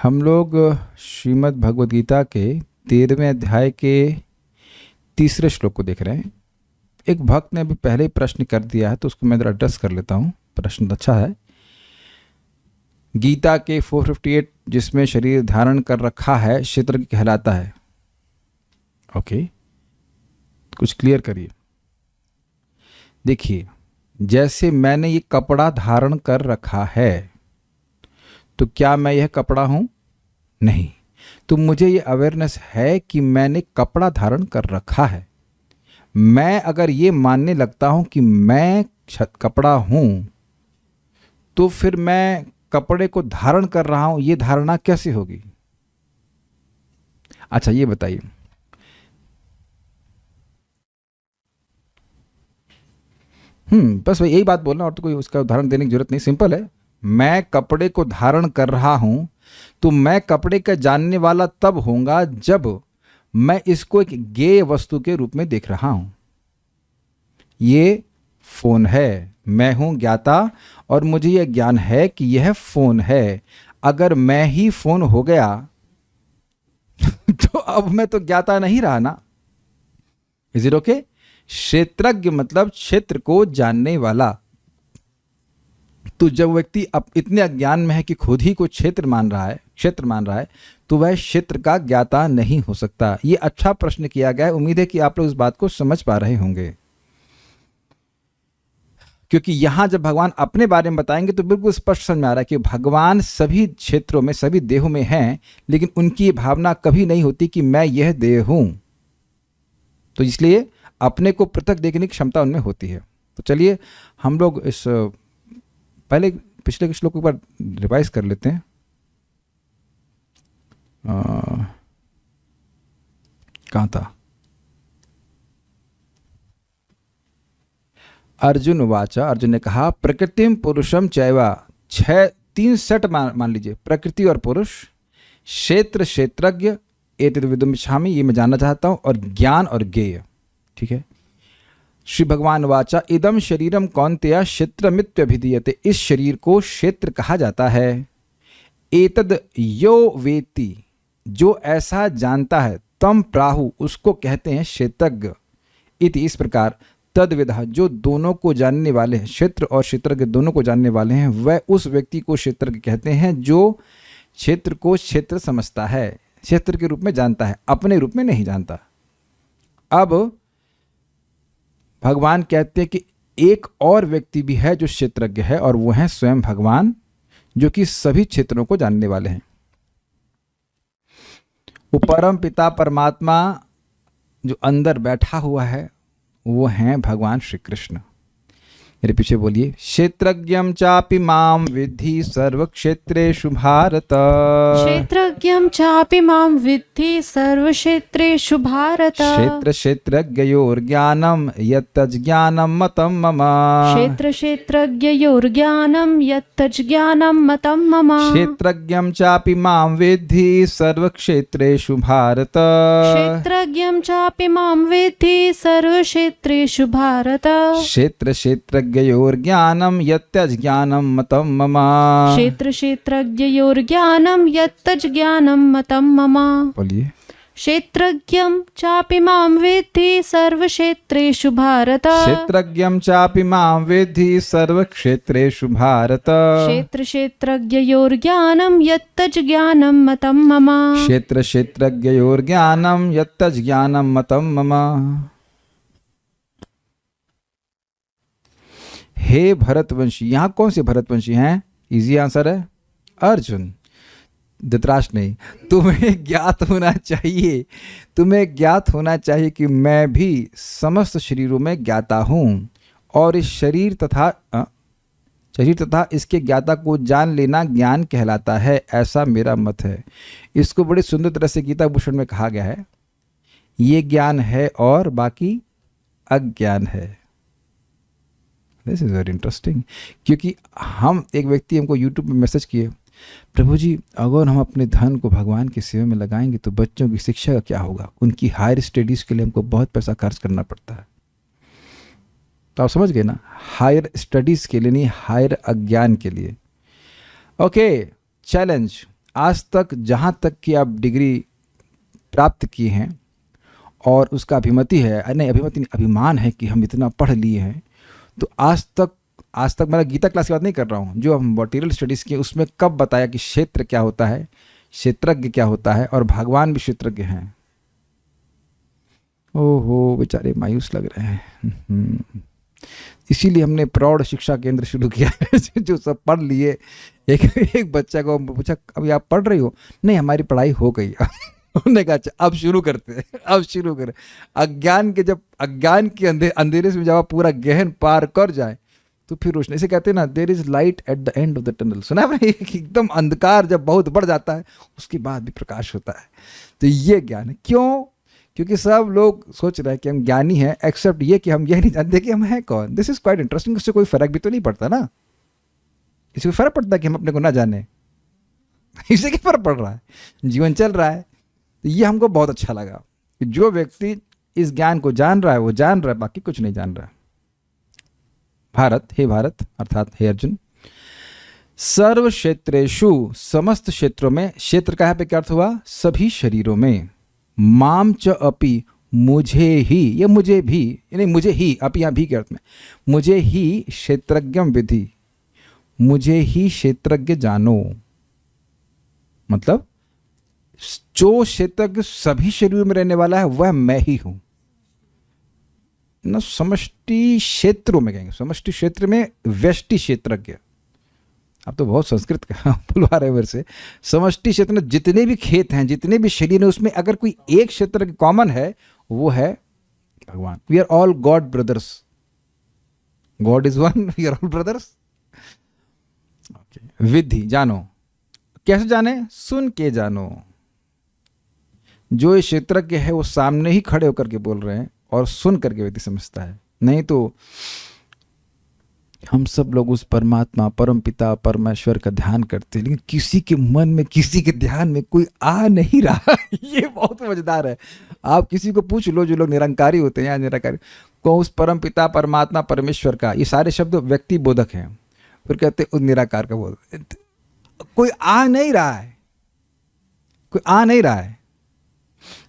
हम लोग श्रीमद् भगवद गीता के 13वें अध्याय के तीसरे श्लोक को देख रहे हैं। एक भक्त ने अभी पहले ही प्रश्न कर दिया है तो उसको मैं जरा एड्रेस कर लेता हूँ। प्रश्न अच्छा है। गीता के 458 जिसमें शरीर धारण कर रखा है क्षेत्र कहलाता है। ओके, कुछ क्लियर करिए। देखिए, जैसे मैंने ये कपड़ा धारण कर रखा है तो क्या मैं यह कपड़ा हूं? नहीं। तो मुझे ये अवेयरनेस है कि मैंने कपड़ा धारण कर रखा है। मैं अगर ये मानने लगता हूं कि मैं कपड़ा हूं तो फिर मैं कपड़े को धारण कर रहा हूं, ये धारणा कैसे होगी? अच्छा, ये बताइए। बस यही बात बोलना, और तो कोई उसका उदाहरण देने की जरूरत नहीं। सिंपल है। मैं कपड़े को धारण कर रहा हूं तो मैं कपड़े का जानने वाला तब होऊंगा जब मैं इसको एक ज्ञेय वस्तु के रूप में देख रहा हूं। ये फोन है, मैं हूं ज्ञाता और मुझे यह ज्ञान है कि यह फोन है। अगर मैं ही फोन हो गया तो अब मैं तो ज्ञाता नहीं रहा ना। Is it okay? क्षेत्रज्ञ मतलब क्षेत्र को जानने वाला। तो जब व्यक्ति अब इतने अज्ञान में है कि खुद ही को क्षेत्र मान रहा है तो वह क्षेत्र का ज्ञाता नहीं हो सकता। ये अच्छा प्रश्न किया गया है। उम्मीद है कि आप लोग इस बात को समझ पा रहे होंगे, क्योंकि यहां जब भगवान अपने बारे में बताएंगे तो बिल्कुल स्पष्ट समझ में आ रहा है कि भगवान सभी क्षेत्रों में, सभी देहों में हैं, लेकिन उनकी भावना कभी नहीं होती कि मैं यह देह हूं। तो इसलिए अपने को पृथक देखने की क्षमता उनमें होती है। तो चलिए हम लोग इस पहले पिछले श्लोक को एक बार रिवाइज कर लेते हैं। कहाँ था? अर्जुन वाचा, अर्जुन ने कहा प्रकृतिम पुरुषम चैवा। 3 सेट मान लीजिए, प्रकृति और पुरुष, क्षेत्र क्षेत्रज्ञ, एतद् विदुमिच्छामि, ये मैं जानना चाहता हूं, और ज्ञान और ज्ञेय। ठीक है। श्री भगवान वाचा इदम शरीरम कौन्तेय क्षेत्रमित्यभिधीयते। इस शरीर को क्षेत्र कहा जाता है। एतद् यो वेति, जो ऐसा जानता है, तम प्राहु, उसको कहते हैं क्षेत्रज्ञ। इति, इस प्रकार, तद्विधा, जो दोनों को जानने वाले हैं, क्षेत्र और क्षेत्रज्ञ दोनों को जानने वाले हैं, वह उस व्यक्ति को क्षेत्रज्ञ कहते हैं जो क्षेत्र को क्षेत्र समझता है, क्षेत्र के रूप में जानता है, अपने रूप में नहीं जानता। अब भगवान कहते हैं कि एक और व्यक्ति भी है जो क्षेत्रज्ञ है, और वो है स्वयं भगवान, जो कि सभी क्षेत्रों को जानने वाले हैं। वो परम पिता परमात्मा जो अंदर बैठा हुआ है वो हैं भगवान श्री कृष्ण। मेरे पीछे बोलिए, क्षेत्रज्ञं चापि मां विद्धि सर्वक्षेत्रेषु भारत। क्षेत्रज्ञं चापि मां विद्धि सर्वक्षेत्रेषु भारत। क्षेत्र क्षेत्रज्ञयोर्ज्ञानं यत्तज्ज्ञानं मतं मम। क्षेत्र क्षेत्रज्ञयोर्ज्ञानं यत्तज्ज्ञानं मतं मम। क्षेत्रज्ञं चापि मां विद्धि सर्वक्षेत्रेषु भारत। क्षेत्रज्ञं चापि मां विद्धि सर्वक्षेत्रेषु भारत। क्षेत्र क्षेत्रज्ञयोर्ज्ञानं यत्तज्ज्ञानं मतं मम। क्षेत्र क्षेत्रज्ञयोर्ज्ञानं यत्तज्ज्ञानं मतं मम। बोलिए, क्षेत्रज्ञं चापि मां विद्धि सर्वक्षेत्रेषु भारत। क्षेत्रज्ञं चापि मां विद्धि सर्वक्षेत्रेषु भारत। क्षेत्र क्षेत्रज्ञयोर्ज्ञानं यत्तज्ज्ञानं मतं मम। क्षेत्र क्षेत्रज्ञयोर्ज्ञानं यत्तज्ज्ञानं मतं मम। हे भरतवंशी, यहाँ कौन से भरतवंशी हैं? इजी आंसर है अर्जुन, धृतराष्ट्र नहीं। तुम्हें ज्ञात होना चाहिए, तुम्हें ज्ञात होना चाहिए कि मैं भी समस्त शरीरों में ज्ञाता हूँ, और इस शरीर तथा इसके ज्ञाता को जान लेना ज्ञान कहलाता है, ऐसा मेरा मत है। इसको बड़ी सुंदर तरह से गीता भूषण में कहा गया है, ये ज्ञान है और बाकी अज्ञान है। दिस इज़ वेरी इंटरेस्टिंग, क्योंकि एक व्यक्ति हमको यूट्यूब में मैसेज किए, प्रभु जी अगर हम अपने धन को भगवान की सेवा में लगाएंगे तो बच्चों की शिक्षा का क्या होगा? उनकी हायर स्टडीज़ के लिए हमको बहुत पैसा खर्च करना पड़ता है। तो आप समझ गए ना, हायर स्टडीज़ के लिए नहीं, हायर अज्ञान के लिए। Okay, challenge. आज तक जहाँ तक कि आप डिग्री प्राप्त किए हैं और उसका अभिमति है, नहीं अभिमति नहीं, अभिमान है कि हम इतना पढ़ लिए हैं, तो आज तक मैं गीता क्लास की बात नहीं कर रहा हूँ, जो हम मटेरियल स्टडीज़ किए उसमें कब बताया कि क्षेत्र क्या होता है, क्षेत्रज्ञ क्या होता है, और भगवान भी क्षेत्रज्ञ हैं। ओहो बेचारे मायूस लग रहे हैं। इसीलिए हमने प्रौढ़ शिक्षा केंद्र शुरू किया है जो सब पढ़ लिए। एक बच्चा को पूछा अभी आप पढ़ रही हो? नहीं हमारी पढ़ाई हो गई। उन्होंने कहा अच्छा अब शुरू करते हैं, अब शुरू करें। अज्ञान के अंधेरे से जब आप पूरा गहन पार कर जाए तो फिर रोशनी, इसे कहते हैं ना there is light at the end of the tunnel. सुना है भाई, एकदम अंधकार जब बहुत बढ़ जाता है उसके बाद भी प्रकाश होता है। तो ये ज्ञान है। क्यों? क्योंकि सब लोग सोच रहे हैं कि हम ज्ञानी हैं, एक्सेप्ट ये कि हम यह नहीं जानते कि हम हैं कौन। This is quite interesting. उससे कोई फर्क भी तो नहीं पड़ता ना, इससे कोई फर्क पड़ता है कि हम अपने को ना जाने? इससे क्या फर्क पड़ रहा है, जीवन चल रहा है। तो ये हमको बहुत अच्छा लगा कि जो व्यक्ति इस ज्ञान को जान रहा है वो जान रहा है, बाकी कुछ नहीं जान रहा। भारत, हे भारत अर्थात हे अर्जुन, सर्व क्षेत्रेषु समस्त क्षेत्रों में, क्षेत्र का यहाँ पे क्या अर्थ हुआ? सभी शरीरों में, माम च अपि मुझे ही, ये मुझे भी यानी मुझे ही, अपि यहाँ भी के अर्थ में, मुझे ही क्षेत्रज्ञम विधि, मुझे ही क्षेत्रज्ञ जानो। मतलब जो क्षेत्रज्ञ सभी शरीरों में रहने वाला है वह मैं ही हूं ना। समष्टि क्षेत्रों में कहेंगे, समष्टि क्षेत्र में व्यष्टि क्षेत्रज्ञ। आप तो बहुत संस्कृत का बुलवा रहे हैं मेरे से। समष्टि क्षेत्र में जितने भी खेत हैं, जितने भी शरीर हैं, उसमें अगर कोई एक क्षेत्र कॉमन है वो है भगवान। We are all god brothers, god is one, we are all brothers. विधि, जानो। कैसे जाने? सुन के जानो। जो ये क्षेत्रज्ञ है वो सामने ही खड़े होकर के बोल रहे हैं और सुन करके व्यक्ति समझता है। नहीं तो हम सब लोग उस परमात्मा, परम पिता, परमेश्वर का ध्यान करते हैं, लेकिन किसी के मन में, किसी के ध्यान में कोई आ नहीं रहा। ये बहुत मजेदार है। आप किसी को पूछ लो, जो लोग निरंकारी होते हैं या निराकारी, को उस परम पिता, परमात्मा, परमेश्वर का, ये सारे शब्द व्यक्ति बोधक हैं, फिर कहते उस निराकार का बोध। कोई आ नहीं रहा है, कोई आ नहीं रहा है।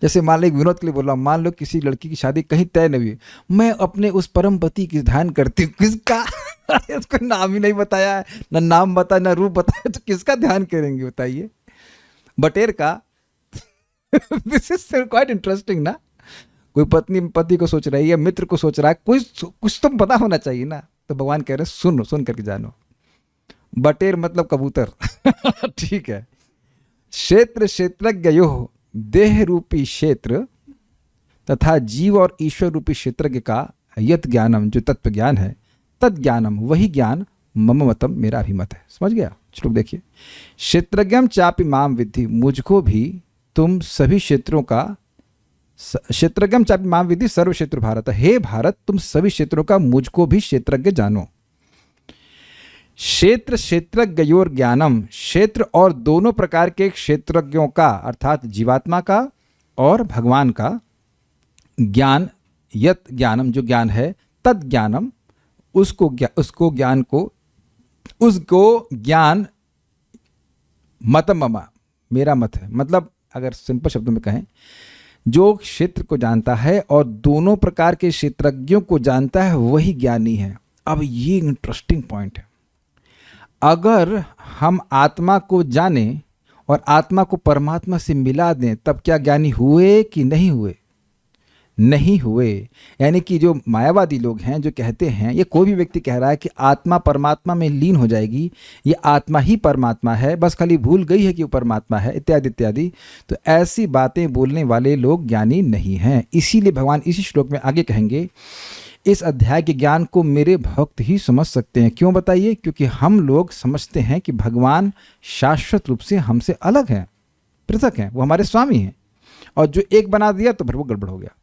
जैसे मान लो, एक विनोद के लिए बोल रहा हूँ, मान लो किसी लड़की की शादी कहीं तय नहीं हुई, मैं अपने उस परम पति की ध्यान करती हूँ। किसका? उसको नाम ही नहीं बताया है, ना नाम बताया, ना रूप बताया, तो किसका ध्यान करेंगे बताइए? बटेर का। दिस इज क्वाइट इंटरेस्टिंग ना। कोई पत्नी पति को सोच रही है, मित्र को सोच रहा है, कुछ तो पता होना चाहिए ना। तो भगवान कह रहे हैं सुन करके जानो। बटेर मतलब कबूतर। ठीक है। क्षेत्र क्षेत्रज्ञयोः, देह रूपी क्षेत्र तथा जीव और ईश्वर रूपी क्षेत्रज्ञ का यत ज्ञानम, जो तत्व ज्ञान है, तद ज्ञानम, वही ज्ञान, मम मतम, मेरा अभिमत है। समझ गया? श्लोक देखिए। क्षेत्रज्ञम चापि माम विद्धि, मुझको भी तुम सभी क्षेत्रों का, क्षेत्रज्ञम चापि माम विद्धि सर्व क्षेत्र भारत, हे भारत तुम सभी क्षेत्रों का मुझको भी क्षेत्रज्ञ जानो। क्षेत्र क्षेत्रज्ञयोर ज्ञानम, क्षेत्र और दोनों प्रकार के क्षेत्रज्ञों का, अर्थात जीवात्मा का और भगवान का ज्ञान, यत ज्ञानम, जो ज्ञान है, तद ज्ञानम, उसको ज्ञान, मतम ममा, मेरा मत है। मतलब अगर सिंपल शब्दों में कहें, जो क्षेत्र को जानता है और दोनों प्रकार के क्षेत्रज्ञों को जानता है वही ज्ञानी है। अब ये इंटरेस्टिंग पॉइंट है। अगर हम आत्मा को जानें और आत्मा को परमात्मा से मिला दें, तब क्या ज्ञानी हुए कि नहीं हुए? नहीं हुए। यानी कि जो मायावादी लोग हैं, जो कहते हैं, ये कोई भी व्यक्ति कह रहा है कि आत्मा परमात्मा में लीन हो जाएगी, ये आत्मा ही परमात्मा है, बस खाली भूल गई है कि वो परमात्मा है, इत्यादि इत्यादि, तो ऐसी बातें बोलने वाले लोग ज्ञानी नहीं हैं। इसीलिए भगवान इसी श्लोक में आगे कहेंगे, इस अध्याय के ज्ञान को मेरे भक्त ही समझ सकते हैं। क्यों बताइए? क्योंकि हम लोग समझते हैं कि भगवान शाश्वत रूप से हमसे अलग हैं, पृथक हैं, वो हमारे स्वामी हैं, और जो एक बना दिया तो फिर वो गड़बड़ हो गया।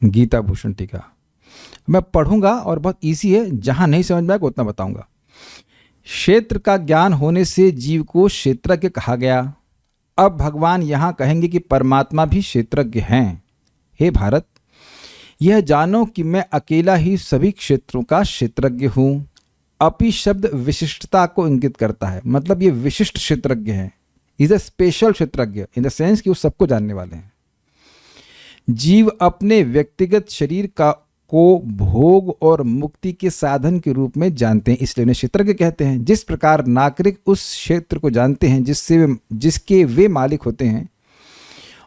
गीता भूषण टीका मैं पढ़ूंगा और बहुत इजी है, जहां नहीं समझ में आएगा उतना बताऊंगा। क्षेत्र का ज्ञान होने से जीव को क्षेत्रज्ञ कहा गया। अब भगवान यहां कहेंगे कि परमात्मा भी क्षेत्रज्ञ हैं। हे भारत, यह जानो कि मैं अकेला ही सभी क्षेत्रों का क्षेत्रज्ञ हूँ। अपि शब्द विशिष्टता को इंगित करता है, मतलब ये विशिष्ट क्षेत्रज्ञ है, इज अ स्पेशल क्षेत्रज्ञ इन द सेंस कि वो सबको जानने वाले हैं। जीव अपने व्यक्तिगत शरीर का को भोग और मुक्ति के साधन के रूप में जानते हैं, इसलिए उन्हें क्षेत्रज्ञ कहते हैं। जिस प्रकार नागरिक उस क्षेत्र को जानते हैं जिसके वे मालिक होते हैं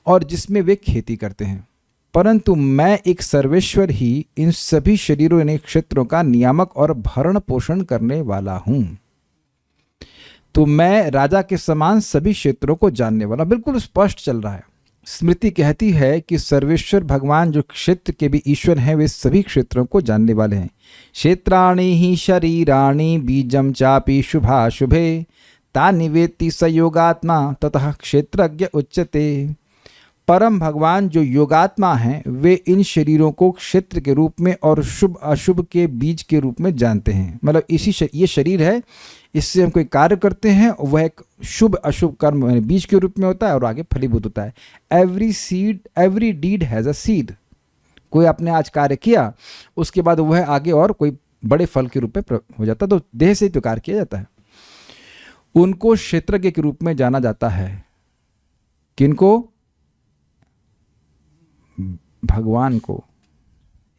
और जिसमें वे खेती करते हैं, परंतु मैं एक सर्वेश्वर ही इन सभी शरीरों यानी क्षेत्रों का नियामक और भरण पोषण करने वाला हूं। तो मैं राजा के समान सभी क्षेत्रों को जानने वाला, बिल्कुल स्पष्ट चल रहा है। स्मृति कहती है कि सर्वेश्वर भगवान जो क्षेत्र के भी ईश्वर हैं, वे सभी क्षेत्रों को जानने वाले हैं। क्षेत्राणि ही शरीराणि बीजम चापि शुभाशुभे तानि वेत्ति स योगात्मा ततः क्षेत्रज्ञ उच्यते। परम भगवान जो योगात्मा हैं, वे इन शरीरों को क्षेत्र के रूप में और शुभ अशुभ के बीज के रूप में जानते हैं। मतलब ये शरीर है, इससे हम कोई कार्य करते हैं, वह एक शुभ अशुभ कर्म बीज के रूप में होता है और आगे फलीभूत होता है। Every deed has a seed. कोई आपने आज कार्य किया, उसके बाद वह आगे और कोई बड़े फल के रूप में हो जाता है, तो देह से ही तो कार्य किया जाता है। उनको क्षेत्रज्ञ के रूप में जाना जाता है। किनको? भगवान को।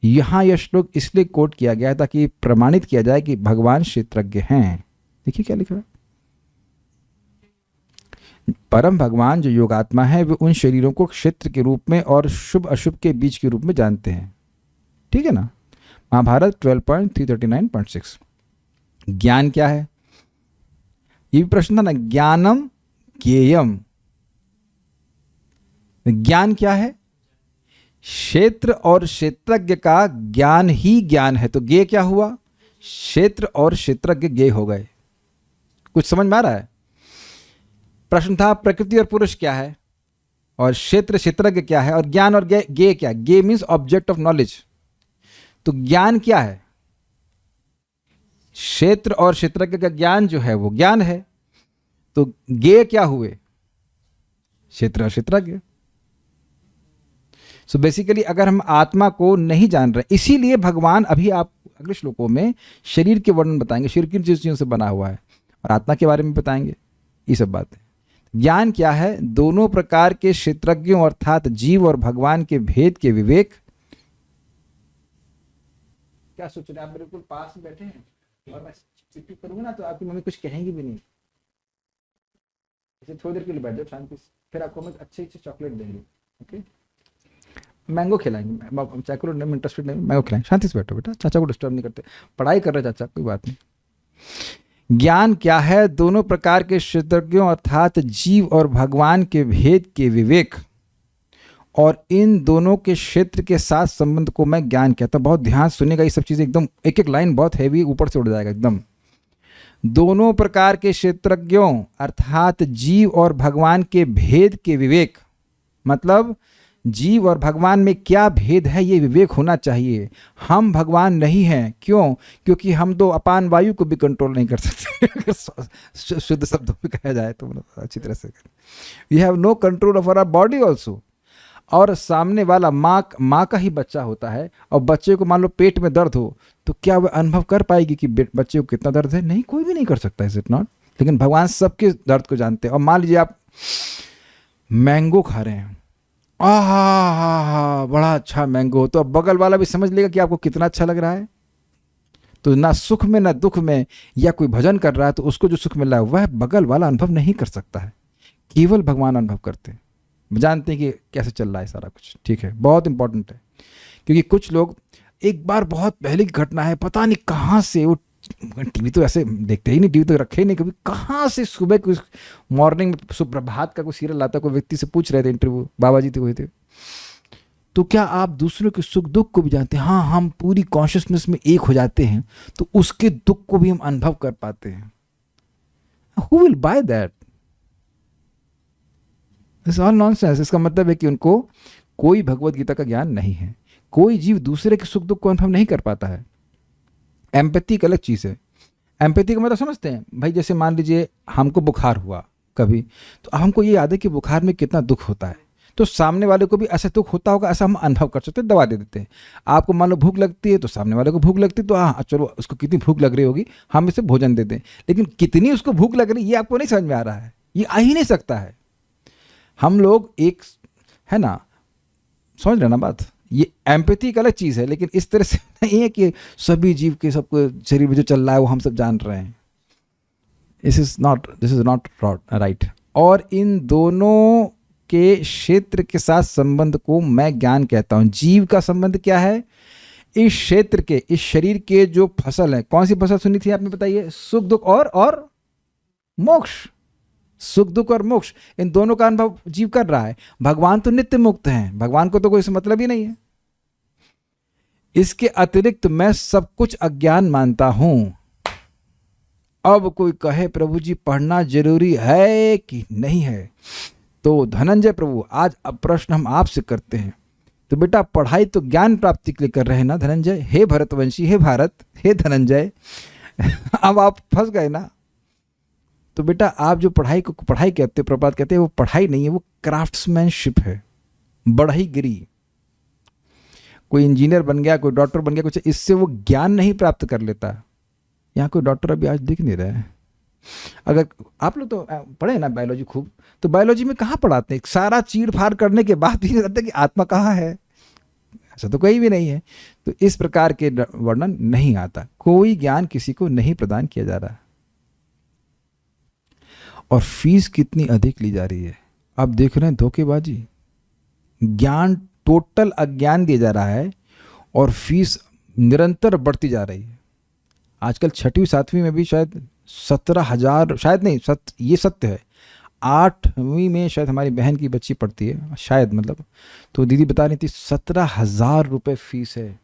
यहाँ यह श्लोक इसलिए कोट किया गया है ताकि प्रमाणित किया जाए कि भगवान क्षेत्रज्ञ हैं। देखिए क्या लिखा है, परम भगवान जो योगात्मा है, वे उन शरीरों को क्षेत्र के रूप में और शुभ अशुभ के बीच के रूप में जानते हैं। ठीक है ना। महाभारत 12.339.6। ज्ञान क्या है, ये भी प्रश्न था ना। ज्ञानम ज्ञेयम, ज्ञान क्या है? क्षेत्र और क्षेत्रज्ञ का ज्ञान ही ज्ञान है। तो ज्ञेय क्या हुआ? क्षेत्र और क्षेत्रज्ञ ज्ञेय हो गए। कुछ समझ में आ रहा है? प्रश्न था प्रकृति और पुरुष क्या है, और क्षेत्र क्षेत्रज्ञ क्या है, और ज्ञान और ज्ञेय क्या है? ज्ञेय मीन्स ऑब्जेक्ट ऑफ नॉलेज। तो ज्ञान क्या है? क्षेत्र और क्षेत्रज्ञ का ज्ञान जो है वो ज्ञान है। तो ज्ञेय क्या हुए? क्षेत्र और क्षेत्रज्ञ। सो बेसिकली अगर हम आत्मा को नहीं जान रहे, इसीलिए भगवान अभी आप अगले श्लोकों में शरीर के वर्णन बताएंगे, शरीर किन चीजों से बना हुआ है, और आत्मा के बारे में बताएंगे, ये सब बातें। ज्ञान क्या है? दोनों प्रकार के क्षेत्रज्ञों अर्थात जीव और भगवान के भेद के विवेक। क्या सोच रहे हैं आप? बिल्कुल पास में बैठे हैं और मैं चिट्ठी करूंगा ना तो आपकी मम्मी कुछ कहेंगी भी नहीं। इसे थोड़ी देर के लिए बैठ जाओ शांति से, फिर आपको हम अच्छे चॉकलेट देंगे। ओके, मैंगो खिलाएंगे। चॉकलेट नहीं इंटरेस्टेड नहीं, मैंगो खिलाएंगे। शांति से बैठो बेटा, चाचा को डिस्टर्ब नहीं करते, पढ़ाई कर रहे चाचा, कोई बात नहीं। ज्ञान क्या है? दोनों प्रकार के क्षेत्रज्ञों अर्थात जीव और भगवान के भेद के विवेक, और इन दोनों के क्षेत्र के साथ संबंध को मैं ज्ञान कहता हूं। बहुत ध्यान सुनिएगा, ये सब चीजें एकदम एक एक लाइन बहुत हैवी, ऊपर से उड़ जाएगा एकदम। दोनों प्रकार के क्षेत्रज्ञों अर्थात जीव और भगवान के भेद के विवेक, मतलब जीव और भगवान में क्या भेद है ये विवेक होना चाहिए। हम भगवान नहीं हैं। क्यों? क्योंकि हम तो अपान वायु को भी कंट्रोल नहीं कर सकते। शुद्ध शब्दों में कहा जाए तो अच्छी तरह से, we have no control over our body also. और सामने वाला माँ का ही बच्चा होता है, और बच्चे को मान लो पेट में दर्द हो, तो क्या वह अनुभव कर पाएगी कि बच्चे को कितना दर्द है? नहीं, कोई भी नहीं कर सकता, इज इट नॉट? लेकिन भगवान सबके दर्द को जानते हैं। और मान लीजिए आप मैंगो खा रहे हैं, आहा बड़ा अच्छा मैंगो, तो अब बगल वाला भी समझ लेगा कि आपको कितना अच्छा लग रहा है। तो ना सुख में ना दुख में, या कोई भजन कर रहा है तो उसको जो सुख मिल रहा है वह बगल वाला अनुभव नहीं कर सकता है, केवल भगवान अनुभव करते हैं, जानते हैं कि कैसे चल रहा है सारा कुछ। ठीक है, बहुत इंपॉर्टेंट है। क्योंकि कुछ लोग, एक बार बहुत पहले की घटना है, पता नहीं कहाँ से वो, टीवी तो ऐसे देखते ही नहीं, टीवी तो रखे ही नहीं कभी, कहाँ से सुबह कुछ मॉर्निंग में सुप्रभात का कोई सीरियल आता, कोई व्यक्ति से पूछ रहे थे, इंटरव्यू बाबा जी थे हुए थे, तो क्या आप दूसरों के सुख दुख को भी जानते हैं? हाँ, हम पूरी कॉन्शियसनेस में एक हो जाते हैं तो उसके दुख को भी हम अनुभव कर पाते हैं। Who will by that? This all nonsense. इसका मतलब है कि उनको कोई भगवत गीता का ज्ञान नहीं है। कोई जीव दूसरे के सुख दुख को अनुभव नहीं कर पाता है। एम्पैथी एक अलग चीज़ है। एम्पैथी का मतलब समझते हैं भाई? जैसे मान लीजिए हमको बुखार हुआ कभी, तो हमको ये याद है कि बुखार में कितना दुख होता है, तो सामने वाले को भी ऐसा दुख होता होगा, ऐसा हम अनुभव कर सकते हैं, दवा दे देते हैं। आपको मान लो भूख लगती है तो सामने वाले को भूख लगती है तो हाँ चलो उसको कितनी भूख लग रही होगी, हम इसे भोजन दे दें। लेकिन कितनी उसको भूख लग रही है ये आपको नहीं समझ में आ रहा है, ये आ ही नहीं सकता है। हम लोग एक है ना, समझ रहे ना बात, ये एम्पैथी एक अलग चीज़ है, लेकिन इस तरह से नहीं है कि सभी जीव के सबको शरीर में जो चल रहा है वो हम सब जान रहे हैं। This is not right. और इन दोनों के क्षेत्र के साथ संबंध को मैं ज्ञान कहता हूँ। जीव का संबंध क्या है? इस क्षेत्र के, इस शरीर के जो फसल है, कौन सी फसल सुनी थी आपने, बताइए? सुख दुख और मोक्ष। सुख दुख और मोक्ष, इन दोनों का अनुभव जीव कर रहा है। भगवान तो नित्य मुक्त हैं, भगवान को तो कोई मतलब ही नहीं है। इसके अतिरिक्त मैं सब कुछ अज्ञान मानता हूं। अब कोई कहे प्रभु जी पढ़ना जरूरी है कि नहीं है, तो धनंजय प्रभु आज अब प्रश्न हम आपसे करते हैं। तो बेटा पढ़ाई तो ज्ञान प्राप्ति के लिए कर रहे हैं ना धनंजय, हे भरतवंशी, हे भारत, हे धनंजय। अब आप फंस गए ना। तो बेटा आप जो पढ़ाई को पढ़ाई कहते हैं, प्रभात कहते हैं, वो पढ़ाई नहीं है, वो क्राफ्ट्समैनशिप है, बढ़ईगिरी। कोई इंजीनियर बन गया, कोई डॉक्टर बन गया, कुछ इससे वो ज्ञान नहीं प्राप्त कर लेता। यहाँ कोई डॉक्टर अभी आज दिख नहीं रहा है। अगर आप लोग तो पढ़े ना बायोलॉजी खूब, तो बायोलॉजी में कहाँ पढ़ाते हैं? सारा चीड़ फाड़ करने के बाद भी नहीं बताते कि आत्मा कहाँ है, ऐसा तो कोई भी नहीं है। तो इस प्रकार के वर्णन नहीं आता, कोई ज्ञान किसी को नहीं प्रदान किया जा रहा। और फीस कितनी अधिक ली जा रही है, आप देख रहे हैं, धोखेबाजी। ज्ञान, टोटल अज्ञान दिया जा रहा है और फीस निरंतर बढ़ती जा रही है। आजकल 6वीं 7वीं में भी शायद 17,000, शायद नहीं, ये सत्य है, 8वीं में शायद हमारी बहन की बच्ची पढ़ती है शायद, मतलब तो दीदी बता रही थी 17,000 रुपये फीस है,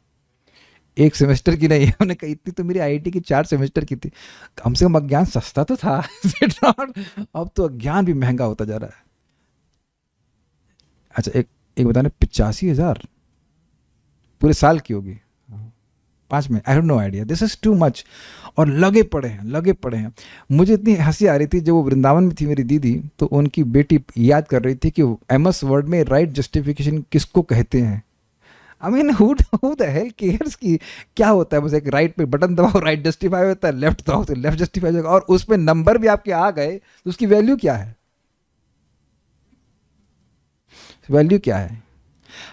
एक सेमेस्टर की नहीं है। उन्होंने कहा इतनी तो मेरी आईआईटी की 4 सेमेस्टर की थी। कम से कम अज्ञान सस्ता तो था। अब तो अज्ञान भी महंगा होता जा रहा है। अच्छा एक बताने, 85,000 पूरे साल की होगी, 5 में, I have no idea, this is too much. और लगे पड़े हैं। मुझे इतनी हंसी आ रही थी, जब वो वृंदावन में थी मेरी दीदी, तो उनकी बेटी याद कर रही थी कि एमएस वर्ड में राइट जस्टिफिकेशन किसको कहते हैं। I mean who the hell cares की क्या होता है? बस एक राइट पे बटन दबाओ, राइट जस्टिफाई होता है, लेफ्ट दबाओ तो लेफ्ट जस्टिफाई होगा, और उस पे नंबर भी आपके आ गए तो उसकी वैल्यू क्या है? वैल्यू क्या है?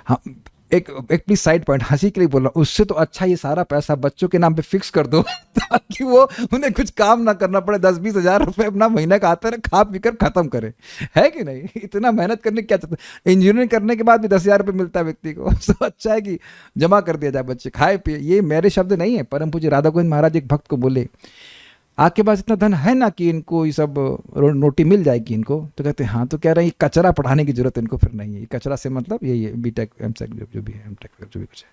हाँ, एक प्लीज साइड पॉइंट, हंसी के लिए बोल रहा हूँ, उससे तो अच्छा ये सारा पैसा बच्चों के नाम पे फिक्स कर दो ताकि वो उन्हें कुछ काम ना करना पड़े, 10-20 हज़ार रुपये अपना महीने का आता है, खा पी कर खत्म करे, है कि नहीं? इतना मेहनत करने क्या चाहता है? इंजीनियरिंग करने के बाद भी 10,000 रुपये मिलता है व्यक्ति को, तो अच्छा है कि जमा कर दिया जाए, बच्चे खाए पिए। ये मेरे शब्द नहीं है, परम पूज्य राधा गोविंद महाराज एक भक्त को बोले, आपके पास इतना धन है ना कि इनको ये सब नोटी मिल जाएगी इनको? तो कहते हैं हाँ। तो कह रहे हैं ये कचरा पढ़ाने की जरूरत इनको फिर नहीं है। ये कचरा से मतलब ये बीटेक एमटेक जो भी है, एमटेक जो भी कुछ है।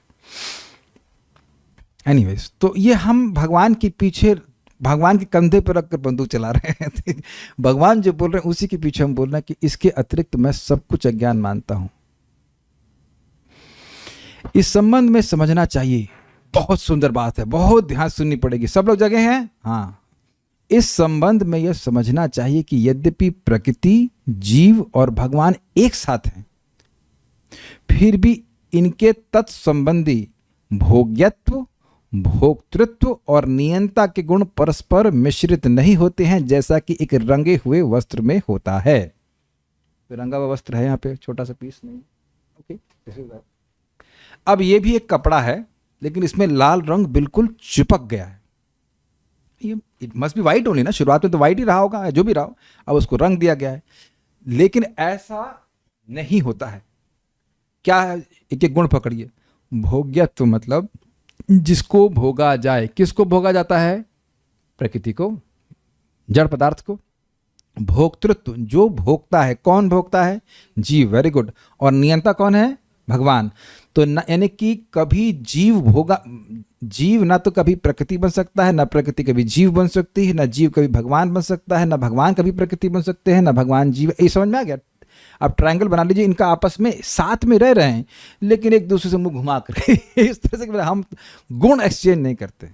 एनीवेज, तो ये हम भगवान के पीछे, भगवान के कंधे पर रखकर बंदूक चला रहे हैं। भगवान जो बोल रहे हैं उसी के पीछे हम बोल रहे हैं कि इसके अतिरिक्त मैं सब कुछ अज्ञान मानता हूं। इस संबंध में समझना चाहिए, बहुत सुंदर बात है, बहुत ध्यान सुननी पड़ेगी। सब लोग जगह हैं? हाँ। इस संबंध में यह समझना चाहिए कि यद्यपि प्रकृति, जीव और भगवान एक साथ हैं, फिर भी इनके तत्संबंधी भोग्यत्व, भोक्तृत्व और नियंता के गुण परस्पर मिश्रित नहीं होते हैं, जैसा कि एक रंगे हुए वस्त्र में होता है। तो रंगा हुआ वस्त्र है यहाँ पे, छोटा सा पीस नहीं, ओके। अब ये भी एक कपड़ा है, लेकिन इसमें लाल रंग बिल्कुल चिपक गया है। ये it must be white only ना, शुरुआत में तो वाइट ही रहा होगा, जो भी रहा हो, अब उसको रंग दिया गया है। लेकिन ऐसा नहीं होता है। क्या है? एक एक गुण पकड़िए। भोग्यत्व मतलब जिसको भोगा जाए। किसको भोगा जाता है? प्रकृति को, जड़ पदार्थ को। भोक्तृत्व, जो भोगता है। कौन भोगता है? जीव, वेरी गुड। और नियंता कौन है? भगवान। तो यानी कि कभी जीव भोगा, जीव ना तो कभी प्रकृति बन सकता है, ना प्रकृति कभी जीव बन सकती है, ना जीव कभी भगवान बन सकता है, ना भगवान कभी प्रकृति बन सकते हैं, ना भगवान जीव। ये समझ में आ गया? आप ट्रायंगल बना लीजिए, इनका आपस में साथ में रह रहे हैं, लेकिन एक दूसरे से मुंह घुमा कर इस तरह से हम गुण एक्सचेंज नहीं करते।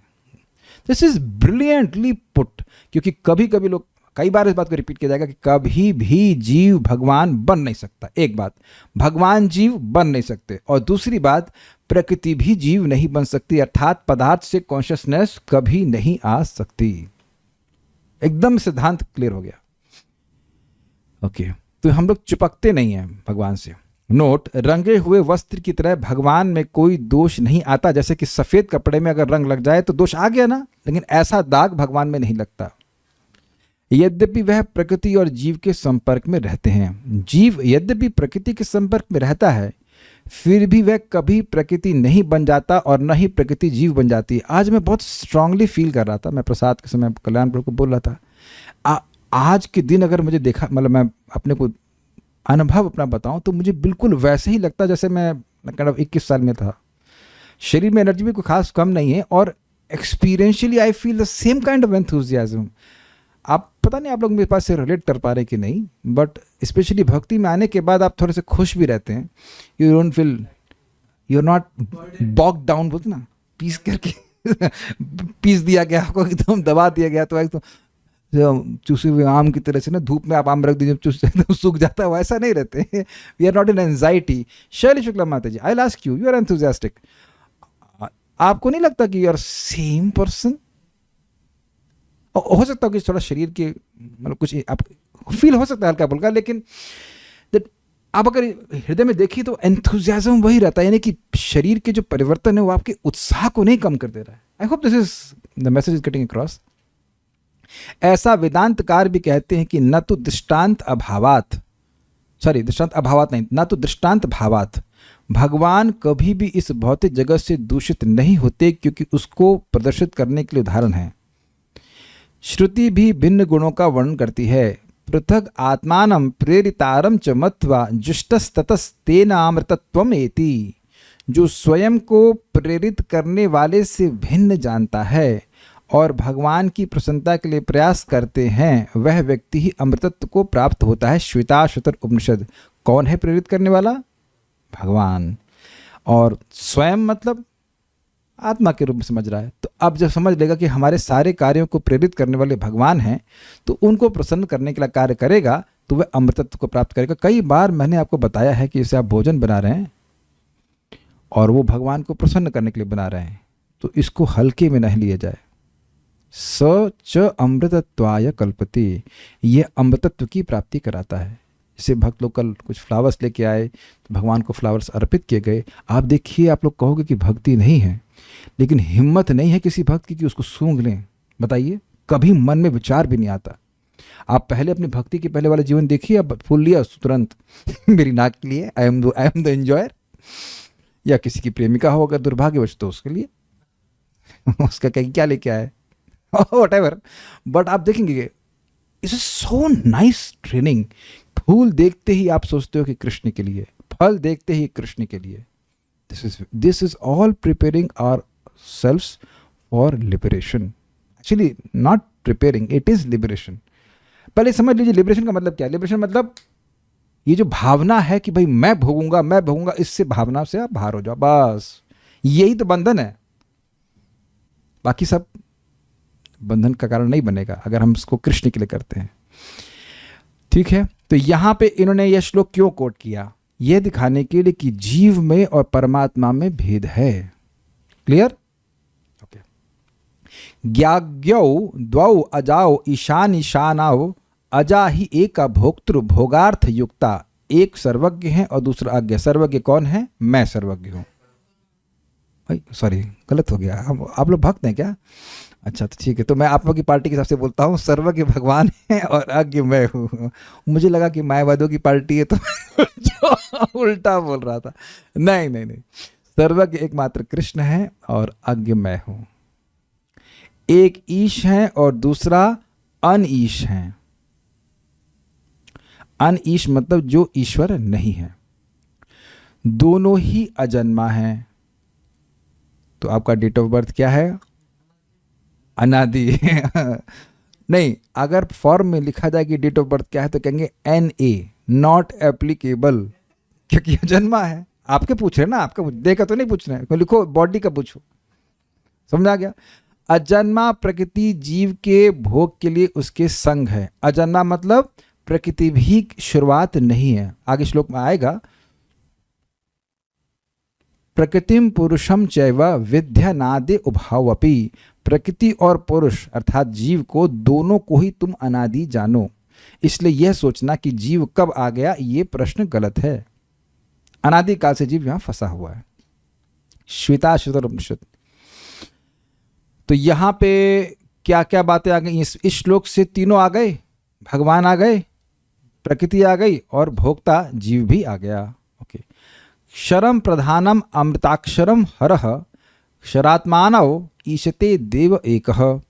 This is brilliantly put. क्योंकि कभी कभी लोग कई बार इस बात को रिपीट किया जाएगा कि कभी भी जीव भगवान बन नहीं सकता। एक बात, भगवान जीव बन नहीं सकते, और दूसरी बात, प्रकृति भी जीव नहीं बन सकती, अर्थात पदार्थ से कॉन्शियसनेस कभी नहीं आ सकती। एकदम सिद्धांत क्लियर हो गया। ओके, तो हम लोग चिपकते नहीं हैं भगवान से। नोट, रंगे हुए वस्त्र की तरह भगवान में कोई दोष नहीं आता। जैसे कि सफेद कपड़े में अगर रंग लग जाए तो दोष आ गया ना, लेकिन ऐसा दाग भगवान में नहीं लगता। यद्यपि वह प्रकृति और जीव के संपर्क में रहते हैं। जीव यद्यपि प्रकृति के संपर्क में रहता है, फिर भी वह कभी प्रकृति नहीं बन जाता और न ही प्रकृति जीव बन जाती है। आज मैं बहुत स्ट्रांगली फील कर रहा था, मैं प्रसाद के समय कल्याणपुर को बोल रहा था, आज के दिन अगर मुझे देखा, मतलब मैं अपने को अनुभव अपना बताऊं तो मुझे बिल्कुल वैसे ही लगता जैसे मैं 21 साल में था। शरीर में एनर्जी भी कोई खास कम नहीं है, और experientially I feel the same kind of enthusiasm. आप पता नहीं आप लोग मेरे पास से रिलेट कर पा रहे कि नहीं, बट स्पेशली भक्ति में आने के बाद आप थोड़े से खुश भी रहते हैं। You don't feel, you are not bogged down, बोलते ना, पीस करके पीस दिया गया आपको, एकदम दबा दिया गया, तो एकदम चूसे हुए आम की तरह से ना, धूप में आप आम रख दीजिए चूस सूख जाता है, वैसा नहीं रहते। We are not in anxiety. Shaili Shukla माता ji, I ask you, you are enthusiastic, आपको नहीं लगता कि यू आर सेम पर्सन? हो सकता है कि थोड़ा शरीर के मतलब कुछ आप फील हो सकता है हल्का फुल्का, लेकिन आप अगर हृदय में देखिए तो एंथुजियाज्म वही रहता है, यानी कि शरीर के जो परिवर्तन है वो आपके उत्साह को नहीं कम कर दे रहा है। I hope this is the message is getting across. ऐसा वेदांतकार भी कहते हैं कि न तो दृष्टांत अभावात, दृष्टांत अभावात नहीं, न तो दृष्टांत भावात, भगवान कभी भी इस भौतिक जगत से दूषित नहीं होते, क्योंकि उसको प्रदर्शित करने के लिए उदाहरण है। श्रुति भी भिन्न गुणों का वर्णन करती है। पृथक आत्मानं प्रेरितारम च मत्वा जुष्टस्ततस्तेनामृतत्वम एति। जो स्वयं को प्रेरित करने वाले से भिन्न जानता है और भगवान की प्रसन्नता के लिए प्रयास करते हैं, वह व्यक्ति ही अमृतत्व को प्राप्त होता है। श्वेताश्वतर उपनिषद। कौन है प्रेरित करने वाला? भगवान। और स्वयं मतलब आत्मा के रूप में समझ रहा है। तो अब जब समझ लेगा कि हमारे सारे कार्यों को प्रेरित करने वाले भगवान हैं, तो उनको प्रसन्न करने के लिए कार्य करेगा, तो वह अमृतत्व को प्राप्त करेगा। कई बार मैंने आपको बताया है कि जैसे आप भोजन बना रहे हैं और वो भगवान को प्रसन्न करने के लिए बना रहे हैं, तो इसको हल्के में नहीं लिया जाए। स च अमृतत्वाय कल्पते, ये अमृतत्व की प्राप्ति कराता है। जैसे भक्त लोग कल कुछ फ्लावर्स लेके आए, तो भगवान को फ्लावर्स अर्पित किए गए। आप देखिए, आप लोग कहोगे कि भक्ति नहीं है, लेकिन हिम्मत नहीं है किसी भक्त की कि उसको सूंघ लें। बताइए, कभी मन में विचार भी नहीं आता। आप पहले अपनी भक्ति के पहले वाला जीवन देखिए, अब फूल लिया तुरंत मेरी नाक के लिए, आई एम द एंजॉयर। या किसी की प्रेमिका हो अगर दुर्भाग्यवश, तो उसके लिए उसका क्या लेके आए, व्हाटएवर। बट आप देखेंगे, इट्स सो नाइस ट्रेनिंग। फूल देखते ही आप सोचते हो कि कृष्ण के लिए, फल देखते ही कृष्ण के लिए। This is all preparing ourselves for liberation. Actually not preparing, it is liberation. पहले समझ लीजिए लिबरेशन का मतलब क्या है। लिबरेशन मतलब ये जो भावना है कि भाई मैं भोगूंगा, इससे भावना से आप बाहर हो जाओ, बस यही तो बंधन है। बाकी सब बंधन का कारण नहीं बनेगा अगर हम इसको कृष्ण के लिए करते हैं। ठीक है, तो यहां पे इन्होंने यह श्लोक क्यों कोट किया? यह दिखाने के लिए कि जीव में और परमात्मा में भेद है। क्लियर? ओके। ज्ञाज्ञौ द्वौ अजाओ ईशान ईशानाओ, अजा ही एक भोक्तृ भोगार्थ युक्ता। एक सर्वज्ञ है और दूसरा अज्ञ। सर्वज्ञ कौन है? मैं सर्वज्ञ हूं। सॉरी, गलत हो गया। आप लोग भक्त हैं क्या? अच्छा, तो ठीक है, तो मैं आप लोग की पार्टी के हिसाब से बोलता हूँ। सर्वज्ञ भगवान है और अज्ञ मैं हूँ। मुझे लगा कि मायावादियों की पार्टी है, तो जो उल्टा बोल रहा था। नहीं, सर्वज्ञ एकमात्र कृष्ण है और अज्ञ मैं हूँ। एक ईश है और दूसरा अनईश है। अनईश मतलब जो ईश्वर नहीं है। दोनों ही अजन्मा है। तो आपका डेट ऑफ बर्थ क्या है? अनादि। नहीं, अगर फॉर्म में लिखा जाए कि डेट ऑफ बर्थ क्या है, तो कहेंगे NA, नॉट एप्लीकेबल, क्योंकि अजन्मा है। आपके पूछ रहे ना, आपका देखा तो नहीं पूछ रहे हैं, लिखो बॉडी का पूछो। समझ आ गया? अजन्मा प्रकृति जीव के भोग के लिए उसके संग है। अजन्मा मतलब प्रकृति भी शुरुआत नहीं है। आगे श्लोक में आएगा, प्रकृतिम पुरुषम चैव विद्यानादि उभावपि। प्रकृति और पुरुष अर्थात जीव को, दोनों को ही तुम अनादि जानो। इसलिए यह सोचना कि जीव कब आ गया, ये प्रश्न गलत है। अनादि काल से जीव यहां फंसा हुआ है। श्वेताश्वतर उपनिषद। तो यहां पे क्या क्या बातें आ गई इस श्लोक से? तीनों आ गए, भगवान आ गए, प्रकृति आ गई और भोक्ता जीव भी आ गया। ओके। क्षरम प्रधानम अमृताक्षरम हरः क्षरात्मानव ईशते देव एकः।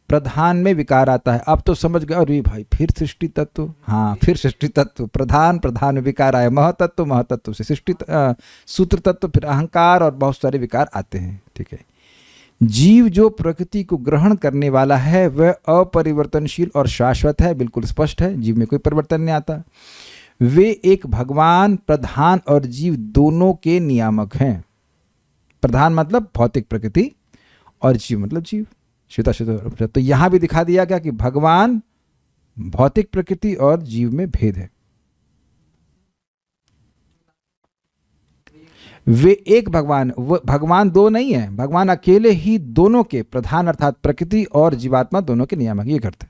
प्रधान में विकार आता है। अब तो समझ गए, अरे भाई फिर सृष्टि तत्व, हाँ फिर सृष्टि तत्व, प्रधान प्रधान में विकार आए, महतत्व महतत्व से सृष्टि सूत्र तत्व, फिर अहंकार और बहुत सारे विकार आते हैं। ठीक है। जीव जो प्रकृति को ग्रहण करने वाला है वह अपरिवर्तनशील और शाश्वत है, बिल्कुल स्पष्ट है, जीव में कोई परिवर्तन नहीं आता। वे एक भगवान प्रधान और जीव दोनों के नियामक हैं। प्रधान मतलब भौतिक प्रकृति और जीव मतलब जीव। श्वेताश्वतर। तो यहां भी दिखा दिया गया कि भगवान, भौतिक प्रकृति और जीव में भेद है। वे एक भगवान, वो भगवान दो नहीं है, भगवान अकेले ही दोनों के प्रधान अर्थात प्रकृति और जीवात्मा दोनों के नियामक ये करते।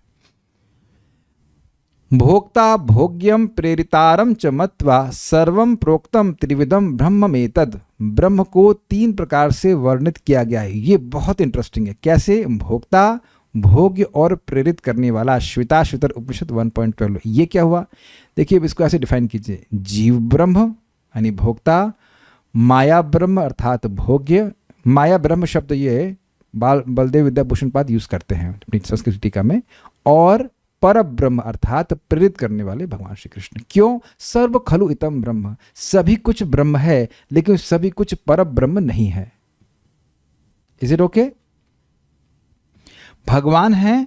भोक्ता भोग्यम प्रेरितारम च मत्वा सर्वम प्रोक्तम त्रिविधम ब्रह्ममेतद। ब्रह्म को तीन प्रकार से वर्णित किया गया है। ये बहुत इंटरेस्टिंग है। कैसे? भोक्ता, भोग्य और प्रेरित करने वाला। श्वेताश्वतर उपनिषद 1.12। ये क्या हुआ? देखिए अब इसको ऐसे डिफाइन कीजिए। जीव ब्रह्म यानी भोक्ता, माया ब्रह्म अर्थात भोग्य। माया ब्रह्म शब्द ये बलदेव विद्याभूषण पाद यूज करते हैं अपनी संस्कृत टीका में। और पर ब्रह्म अर्थात प्रेरित करने वाले भगवान श्री कृष्ण। क्यों? सर्व खलु इतम ब्रह्म, सभी कुछ ब्रह्म है लेकिन सभी कुछ पर ब्रह्म नहीं है। Is it okay? भगवान है,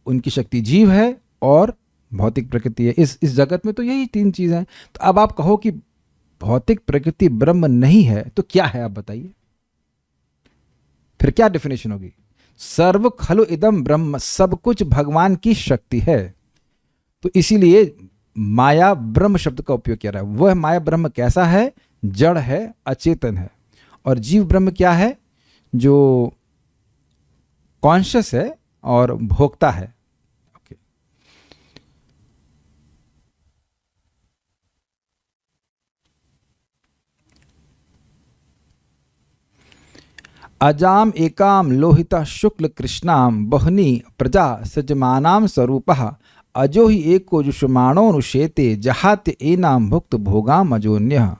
उनकी शक्ति जीव है और भौतिक प्रकृति है। इस जगत में तो यही तीन चीज हैं। तो अब आप कहो कि भौतिक प्रकृति ब्रह्म नहीं है तो क्या है, आप बताइए, फिर क्या डेफिनेशन होगी? सर्व खलु इदम ब्रह्म, सब कुछ भगवान की शक्ति है। तो इसीलिए माया ब्रह्म शब्द का उपयोग किया रहा है। वह माया ब्रह्म कैसा है? जड़ है, अचेतन है। और जीव ब्रह्म क्या है? जो कॉन्शियस है और भोक्ता है। ओके। अजाम एकाम लोहिता शुक्ल कृष्णाम बहनी प्रजा सजमानाम स्वरूपः अजो ही एको जुषमाणोनुशेते जहाते एनाम भुक्त भोगाम अजोन्यः।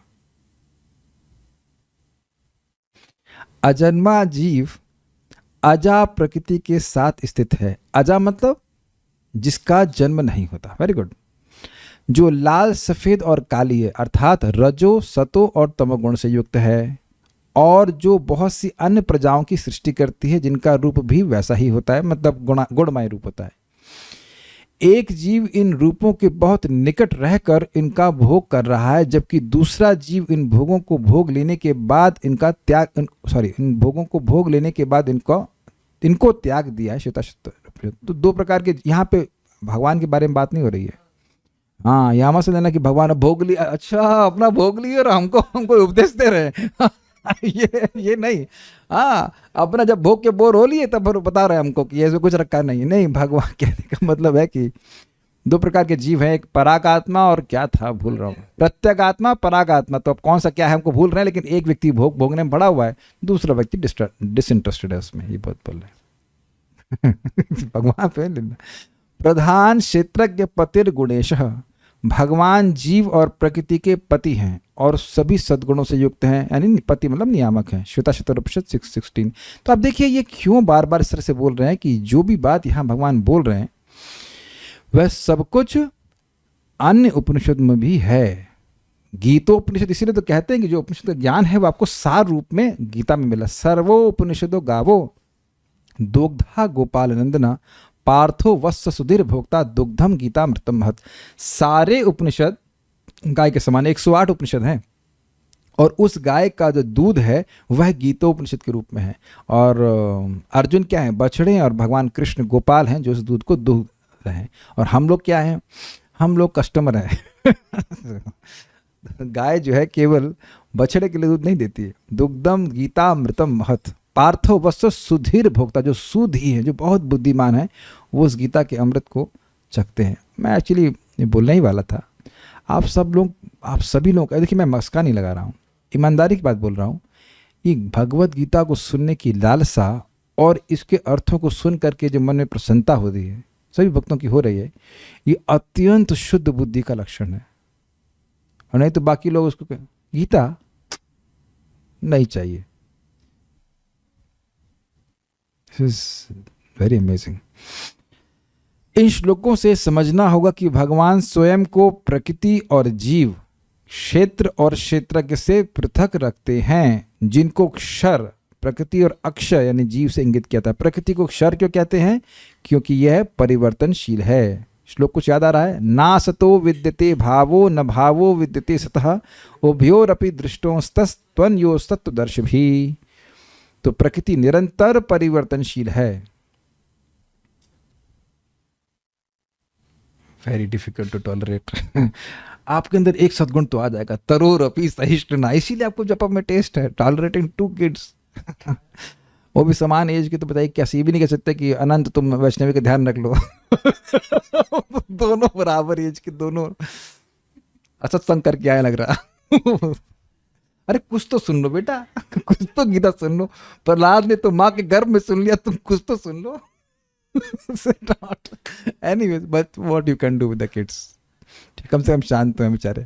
अजन्मा जीव अजा प्रकृति के साथ स्थित है। अजा मतलब जिसका जन्म नहीं होता। Very good. जो लाल, सफेद और काली है अर्थात रजो, सतो और तमोगुण से युक्त है। और जो बहुत सी अन्य प्रजाओं की सृष्टि करती है जिनका रूप भी वैसा ही होता है, मतलब गुणमय रूप होता है। एक जीव इन रूपों के बहुत निकट रहकर इनका भोग कर रहा है, जबकि दूसरा जीव इन भोगों को भोग लेने के बाद इन भोगों को भोग लेने के बाद इनको त्याग दिया है। श्वेताश्वतर। तो दो प्रकार के, यहाँ पे भगवान के बारे में बात नहीं हो रही है। हाँ, यहाँ मत लेना कि भगवान भोग लिया, अच्छा अपना भोग लिया और हमको उपदेश दे रहे ये नहीं। हाँ, अपना जब भोग के बोर हो लिए तब बता रहे हैं हमको कि ऐसे कुछ रखा नहीं। भगवान कहने का मतलब है कि दो प्रकार के जीव हैं, एक परागात्मा और क्या था भूल रहा हूँ, प्रत्यगात्मा, परागात्मा। तो अब कौन सा क्या है हमको भूल रहे हैं, लेकिन एक व्यक्ति भोगने में बड़ा हुआ है, दूसरा व्यक्ति डिसइंटरेस्टेड है उसमें। ये बहुत बोल रहे हैं भगवान पे। प्रधान क्षेत्रज्ञ पतिर गुणेशः। भगवान जीव और प्रकृति के पति हैं और सभी सद्गुणों से युक्त हैं, यानी पति मतलब नियामक हैं। श्वेताश्वतर उपनिषद 6:16। तो आप देखिए ये क्यों बार बार इस तरह से बोल रहे हैं कि जो भी बात यहाँ भगवान बोल रहे हैं वह सब कुछ अन्य उपनिषद में भी है। गीतोपनिषद इसीलिए तो कहते हैं कि जो उपनिषद का ज्ञान है वो आपको सार रूप में गीता में मिला। सर्वो उपनिषदो गावो दोग्धा गोपाल नंदना पार्थो वत्स सुधीर भोक्ता दुग्धम गीता मृतम महत। सारे उपनिषद गाय के समान 108 उपनिषद हैं और उस गाय का जो दूध है वह गीतोपनिषद के रूप में है। और अर्जुन क्या है? बछड़े हैं, और भगवान कृष्ण गोपाल हैं जो उस दूध को दूध रहे हैं। और हम लोग क्या हैं? हम लोग कस्टमर हैं। गाय जो है केवल बछड़े के लिए दूध नहीं देती है। दुग्धम गीता अमृतम महत पार्थो वत्स सुधीर भोक्ता, जो सुधी है, जो बहुत बुद्धिमान है, वो उस गीता के अमृत को चखते हैं। मैं एक्चुअली बोलने ही वाला था, आप सब लोग, आप सभी लोग, देखिए मैं मस्का नहीं लगा रहा हूँ, ईमानदारी की बात बोल रहा हूँ। ये भगवत गीता को सुनने की लालसा और इसके अर्थों को सुन करके जो मन में प्रसन्नता हो रही है, सभी भक्तों की हो रही है, ये अत्यंत शुद्ध बुद्धि का लक्षण है। और नहीं तो बाकी लोग उसको गीता नहीं चाहिए। Very amazing. इन श्लोकों से समझना होगा कि भगवान स्वयं को प्रकृति और जीव, क्षेत्र और क्षेत्रज्ञ से पृथक रखते हैं, जिनको क्षर, प्रकृति और अक्षर यानी जीव से इंगित किया था। प्रकृति को क्षर क्यों कहते हैं? क्योंकि यह परिवर्तनशील है। श्लोक कुछ याद आ रहा है? ना सतो विद्यते भावो न भावो विद्यते सतः उभयोरपि दृष्टोस्तत्त्वन्योस्तत्त्वदर्श भी। तो प्रकृति निरंतर परिवर्तनशील है। Very difficult to tolerate. आपके अंदर एक सद्गुण तो आ जाएगा, तरोरपि सहिष्णुना। इसीलिए आपको जापान में टेस्ट है, टॉलरेटिंग 2 किड्स। वो भी समान एज के, तो बताइए कैसे? भी नहीं कह सकते कि अनंत तुम वैष्णवी का ध्यान रख लो। दोनों बराबर एज के, दोनों असत्संग करके आया लग रहा। अरे कुछ तो सुन लो बेटा, कुछ तो गीता सुन लो। प्रहलाद ने तो माँ के गर्भ में सुन लिया, तुम कुछ तो सुन लो। Anyways, but what you can do with the kids? कम से कम शांत तो हैं बेचारे।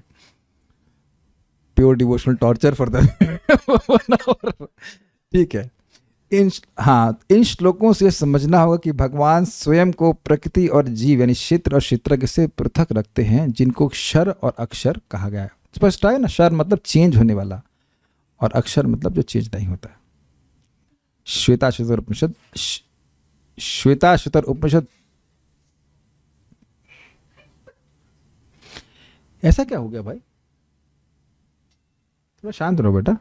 Pure devotional torture for the. ठीक है। इन श्लोकों से समझना होगा कि भगवान स्वयं को प्रकृति और जीव यानी क्षेत्र और क्षेत्रज्ञ से पृथक रखते हैं, जिनको क्षर और अक्षर कहा गया है। स्पष्ट है ना? क्षर मतलब चेंज होने वाला, और अक्षर मतलब जो चेंज नहीं होता। श्वेताश्वतर उपनिषद, श्वेताश्वतर उपनिषद। ऐसा क्या हो गया भाई? थोड़ा शांत रहो बेटा।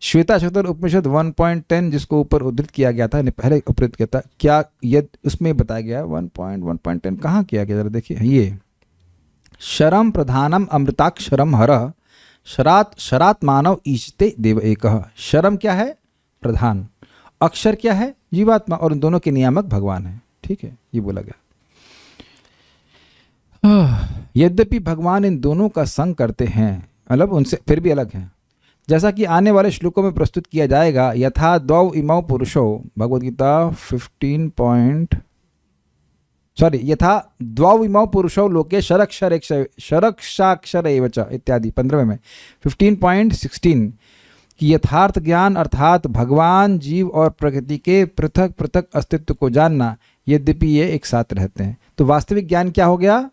श्वेताश्वतर उपनिषद 1.10 जिसको ऊपर उद्धृत किया गया था, पहले उद्धृत किया था, क्या यद उसमें बताया गया 1.10 कहाँ किया गया? जरा देखिए, ये शरम प्रधानम अमृताक्षरम हर शरात शरात मानव ईशते देव एक। शरम क्या है? प्रधान। अक्षर क्या है? जीवात्मा। और उन दोनों के नियामक भगवान है। ठीक है, ये बोला गया। यद्यपि भगवान इन दोनों का संग करते हैं, मतलब उनसे फिर भी अलग हैं, जैसा कि आने वाले श्लोकों में प्रस्तुत किया जाएगा। यथा द्वौ इमौ पुरुषो, भगवद्गीता 15 यथा द्वौ इमौ पुरुषौ लोके शरक्षाक्षर एव च इत्यादि 15 में 15.16 कि यथार्थ ज्ञान अर्थात भगवान, जीव और प्रकृति के पृथक पृथक अस्तित्व को जानना, यद्यपि ये एक साथ रहते हैं। तो वास्तविक ज्ञान क्या हो गया?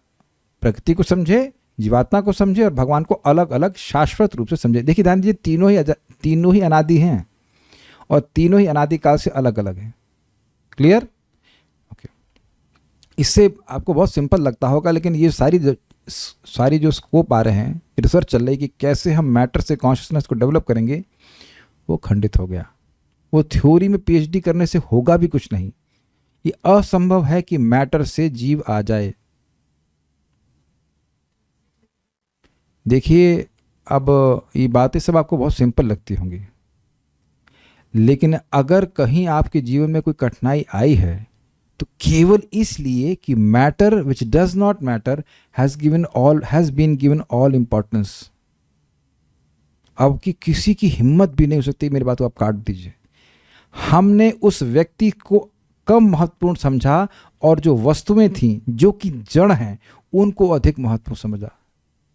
प्रकृति को समझे, जीवात्मा को समझे और भगवान को अलग अलग शाश्वत रूप से समझे। देखिए ध्यान दीजिए, तीनों ही अनादि हैं और तीनों ही अनादिकाल से अलग अलग हैं। क्लियर? ओके। इससे आपको बहुत सिंपल लगता होगा, लेकिन ये सारी जो स्कोप आ रहे हैं, रिसर्च चल रही है कि कैसे हम मैटर से कॉन्शियसनेस को डेवलप करेंगे, वो खंडित हो गया। वो थ्योरी में पीएचडी करने से होगा भी कुछ नहीं। ये असंभव है कि मैटर से जीव आ जाए। देखिए, अब ये बातें सब आपको बहुत सिंपल लगती होंगी, लेकिन अगर कहीं आपके जीवन में कोई कठिनाई आई है तो केवल इसलिए कि matter which does not matter has been given all importance. अब कि किसी की हिम्मत भी नहीं हो सकती, मेरी बात को आप काट दीजिए। हमने उस व्यक्ति को कम महत्वपूर्ण समझा और जो वस्तुएं थीं जो कि जड़ हैं उनको अधिक महत्वपूर्ण समझा।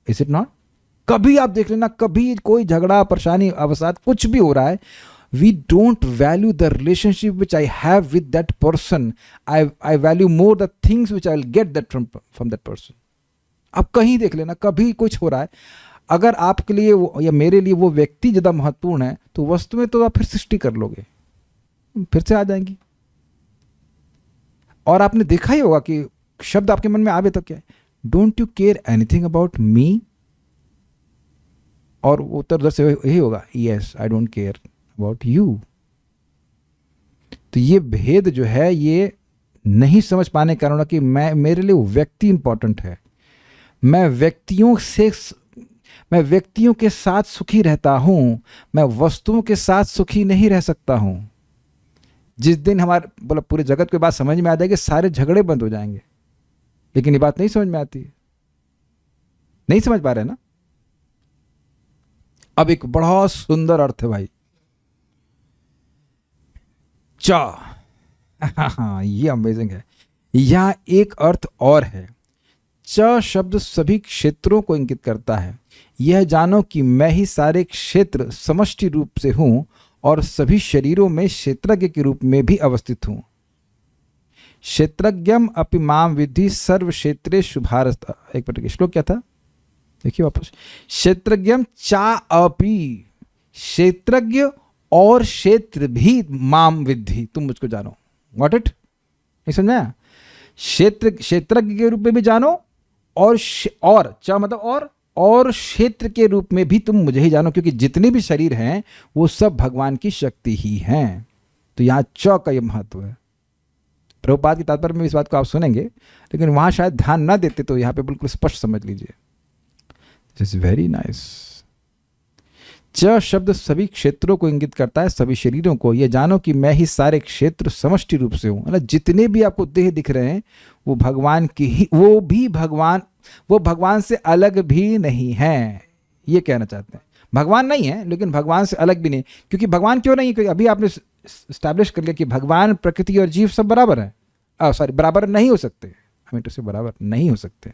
Is it not? कभी आप देख लेना, कभी कोई झगड़ा, परेशानी, अवसाद कुछ भी हो रहा है, we don't value the relationship which I have with that person. I value more the things which I will get that from that person. आप कहीं देख लेना, कभी कुछ हो रहा है, अगर आपके लिए या मेरे लिए वो व्यक्ति ज़्यादा महत्वपूर्ण है तो वस्तुएं तो आप फिर सृष्टि कर लोगे, फिर से आ जाएंगी। और आपने देखा ही होगा कि शब्द आपके मन में आवे तो क्या है, don't you care anything about me. और उत्तर उधर से यही होगा, yes I don't care about you. तो ये भेद जो है ये नहीं समझ पाने के कारण कि मेरे लिए वो व्यक्ति इंपॉर्टेंट है। मैं व्यक्तियों के साथ सुखी रहता हूँ, मैं वस्तुओं के साथ सुखी नहीं रह सकता हूँ। जिस दिन हमारे बोला पूरे जगत की बात समझ में आ जाएगी, सारे झगड़े बंद हो जाएंगे, लेकिन ये बात नहीं समझ में आती है, नहीं समझ पा रहे ना। अब एक बड़ा सुंदर अर्थ है भाई, चा। हाँ, ये अमेजिंग है। यहां एक अर्थ और है। च शब्द सभी क्षेत्रों को इंगित करता है। यह जानो कि मैं ही सारे क्षेत्र समष्टि रूप से हूं और सभी शरीरों में क्षेत्रज्ञ के रूप में भी अवस्थित हूं। क्षेत्रज्ञम अपि माम विद्धि सर्व क्षेत्रेषु भारत। एक मिनट, श्लोक क्या था देखिए वापस। क्षेत्रज्ञम चा अपि, क्षेत्रज्ञ और क्षेत्र भी माम विद्धि, तुम मुझको जानो। व्हाट इट, नहीं समझा? क्षेत्रज्ञ के रूप में भी जानो और चा मतलब और क्षेत्र के रूप में भी तुम मुझे ही जानो, क्योंकि जितने भी शरीर हैं वो सब भगवान की शक्ति ही हैं। तो यहाँ च का ये महत्व है। प्रभुपाद की तात्पर्य में इस बात को आप सुनेंगे, लेकिन वहां शायद ध्यान ना देते, तो यहाँ पे बिल्कुल स्पष्ट समझ लीजिए। This is very nice. च शब्द सभी क्षेत्रों को इंगित करता है, सभी शरीरों को। ये जानो कि मैं ही सारे क्षेत्र समष्टि रूप से हूं। मतलब जितने भी आपको देह दिख रहे हैं वो भगवान की ही, वो भगवान से अलग भी नहीं है, ये कहना चाहते हैं। भगवान नहीं है, लेकिन भगवान से अलग भी नहीं। क्योंकि भगवान क्यों नहीं? क्योंकि अभी आपने स्टैब्लिश कर लिया कि भगवान, प्रकृति और जीव सब बराबर है। बराबर नहीं हो सकते, हमें तो से बराबर नहीं हो सकते,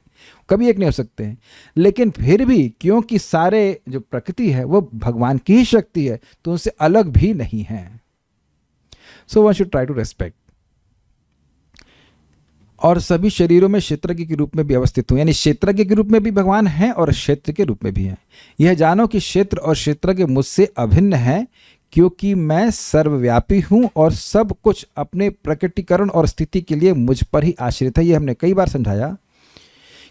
कभी एक नहीं हो सकते हैं। लेकिन फिर भी क्योंकि सारे जो प्रकृति है वो भगवान की ही शक्ति है, तो उनसे अलग भी नहीं है। So one should try to respect. और सभी शरीरों में क्षेत्रज्ञ के रूप में भी अवस्थित हूं, यानी क्षेत्रज्ञ के रूप में भी भगवान है और क्षेत्र के रूप में भी है। यह जानो कि क्षेत्र और क्षेत्रज्ञ मुझसे अभिन्न है, क्योंकि मैं सर्वव्यापी हूं और सब कुछ अपने प्रकटीकरण और स्थिति के लिए मुझ पर ही आश्रित है। ये हमने कई बार समझाया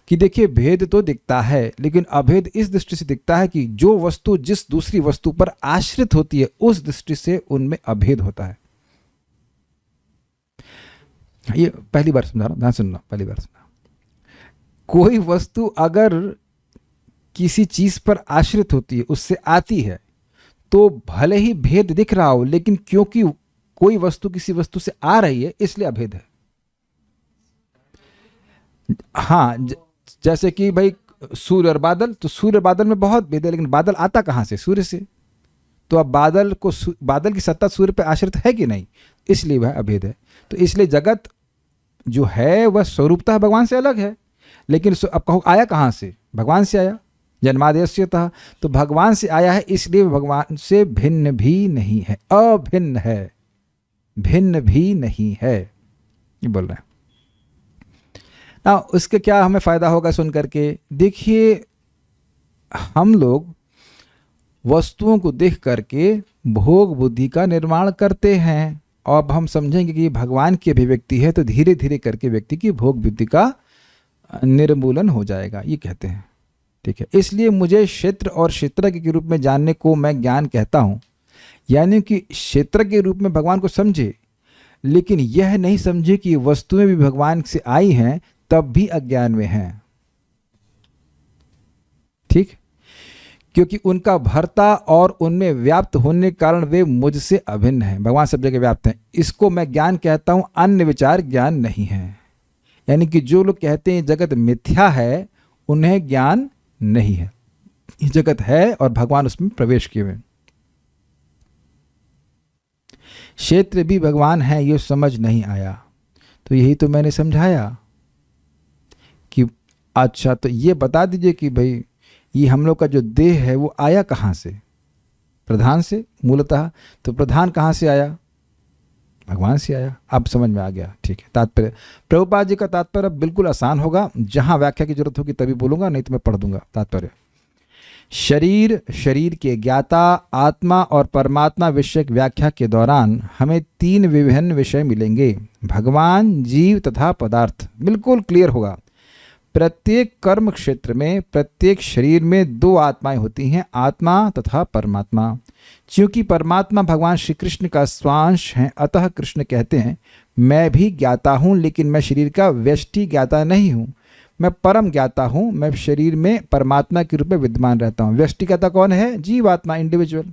कि देखिए, भेद तो दिखता है, लेकिन अभेद इस दृष्टि से दिखता है कि जो वस्तु जिस दूसरी वस्तु पर आश्रित होती है, उस दृष्टि से उनमें अभेद होता है। ये पहली बार समझा रहा हूं, ध्यान सुनना, पहली बार सुनना। कोई वस्तु अगर किसी चीज पर आश्रित होती है, उससे आती है, तो भले ही भेद दिख रहा हो, लेकिन क्योंकि कोई वस्तु किसी वस्तु से आ रही है, इसलिए अभेद है। हाँ, जैसे कि भाई सूर्य और बादल, तो सूर्य और बादल में बहुत भेद है, लेकिन बादल आता कहां से? सूर्य से। तो अब बादल की सत्ता सूर्य पर आश्रित है कि नहीं, इसलिए वह अभेद है। तो इसलिए जगत जो है वह स्वरूपतः भगवान से अलग है, लेकिन अब कहो आया कहां से? भगवान से आया, जन्माद्यस्यतः। तो भगवान से आया है, इसलिए भगवान से भिन्न भी नहीं है, अभिन्न है, भिन्न भी नहीं है, ये बोल रहे हैं ना। उसके क्या हमें फायदा होगा सुन करके? देखिए, हम लोग वस्तुओं को देख करके भोग बुद्धि का निर्माण करते हैं, और अब हम समझेंगे कि ये भगवान की अभिव्यक्ति है, तो धीरे धीरे करके व्यक्ति की भोग बुद्धि का निर्मूलन हो जाएगा, ये कहते हैं। ठीक है, इसलिए मुझे क्षेत्र और क्षेत्रज्ञ के रूप में जानने को मैं ज्ञान कहता हूँ। यानी कि क्षेत्र के रूप में भगवान को समझे, लेकिन यह नहीं समझे कि वस्तुएं भी भगवान से आई हैं, तब भी अज्ञान में हैं। ठीक, क्योंकि उनका भरता और उनमें व्याप्त होने के कारण वे मुझसे अभिन्न हैं। भगवान सब जगह व्याप्त हैं, इसको मैं ज्ञान कहता हूं, अन्य विचार ज्ञान नहीं है। यानी कि जो लोग कहते हैं जगत मिथ्या है, उन्हें ज्ञान नहीं है। ये जगत है और भगवान उसमें प्रवेश किए हुए। क्षेत्र भी भगवान है, ये समझ नहीं आया। तो यही तो मैंने समझाया कि अच्छा, तो ये बता दीजिए कि भाई ये हम लोग का जो देह है वो आया कहाँ से? प्रधान से मूलतः। तो प्रधान कहाँ से आया? भगवान से आया। अब समझ में आ गया। ठीक है, तात्पर्य प्रभुपाद जी का तात्पर्य बिल्कुल आसान होगा। जहां व्याख्या की जरूरत होगी तभी बोलूंगा, नहीं तो मैं पढ़ दूंगा। तात्पर्य, शरीर के ज्ञाता, आत्मा और परमात्मा विषयक व्याख्या के दौरान हमें 3 विभिन्न विषय मिलेंगे, भगवान, जीव तथा पदार्थ। बिल्कुल क्लियर होगा। प्रत्येक कर्म क्षेत्र में, प्रत्येक शरीर में दो आत्माएं होती हैं, आत्मा तथा परमात्मा। क्योंकि परमात्मा भगवान श्री कृष्ण का स्वांश है, अतः कृष्ण कहते हैं मैं भी ज्ञाता हूँ, लेकिन मैं शरीर का व्यष्टि ज्ञाता नहीं हूँ, मैं परम ज्ञाता हूँ। मैं शरीर में परमात्मा के रूप में विद्यमान रहता हूँ। व्यष्टि ज्ञाता कौन है? जीवात्मा, इंडिविजुअल।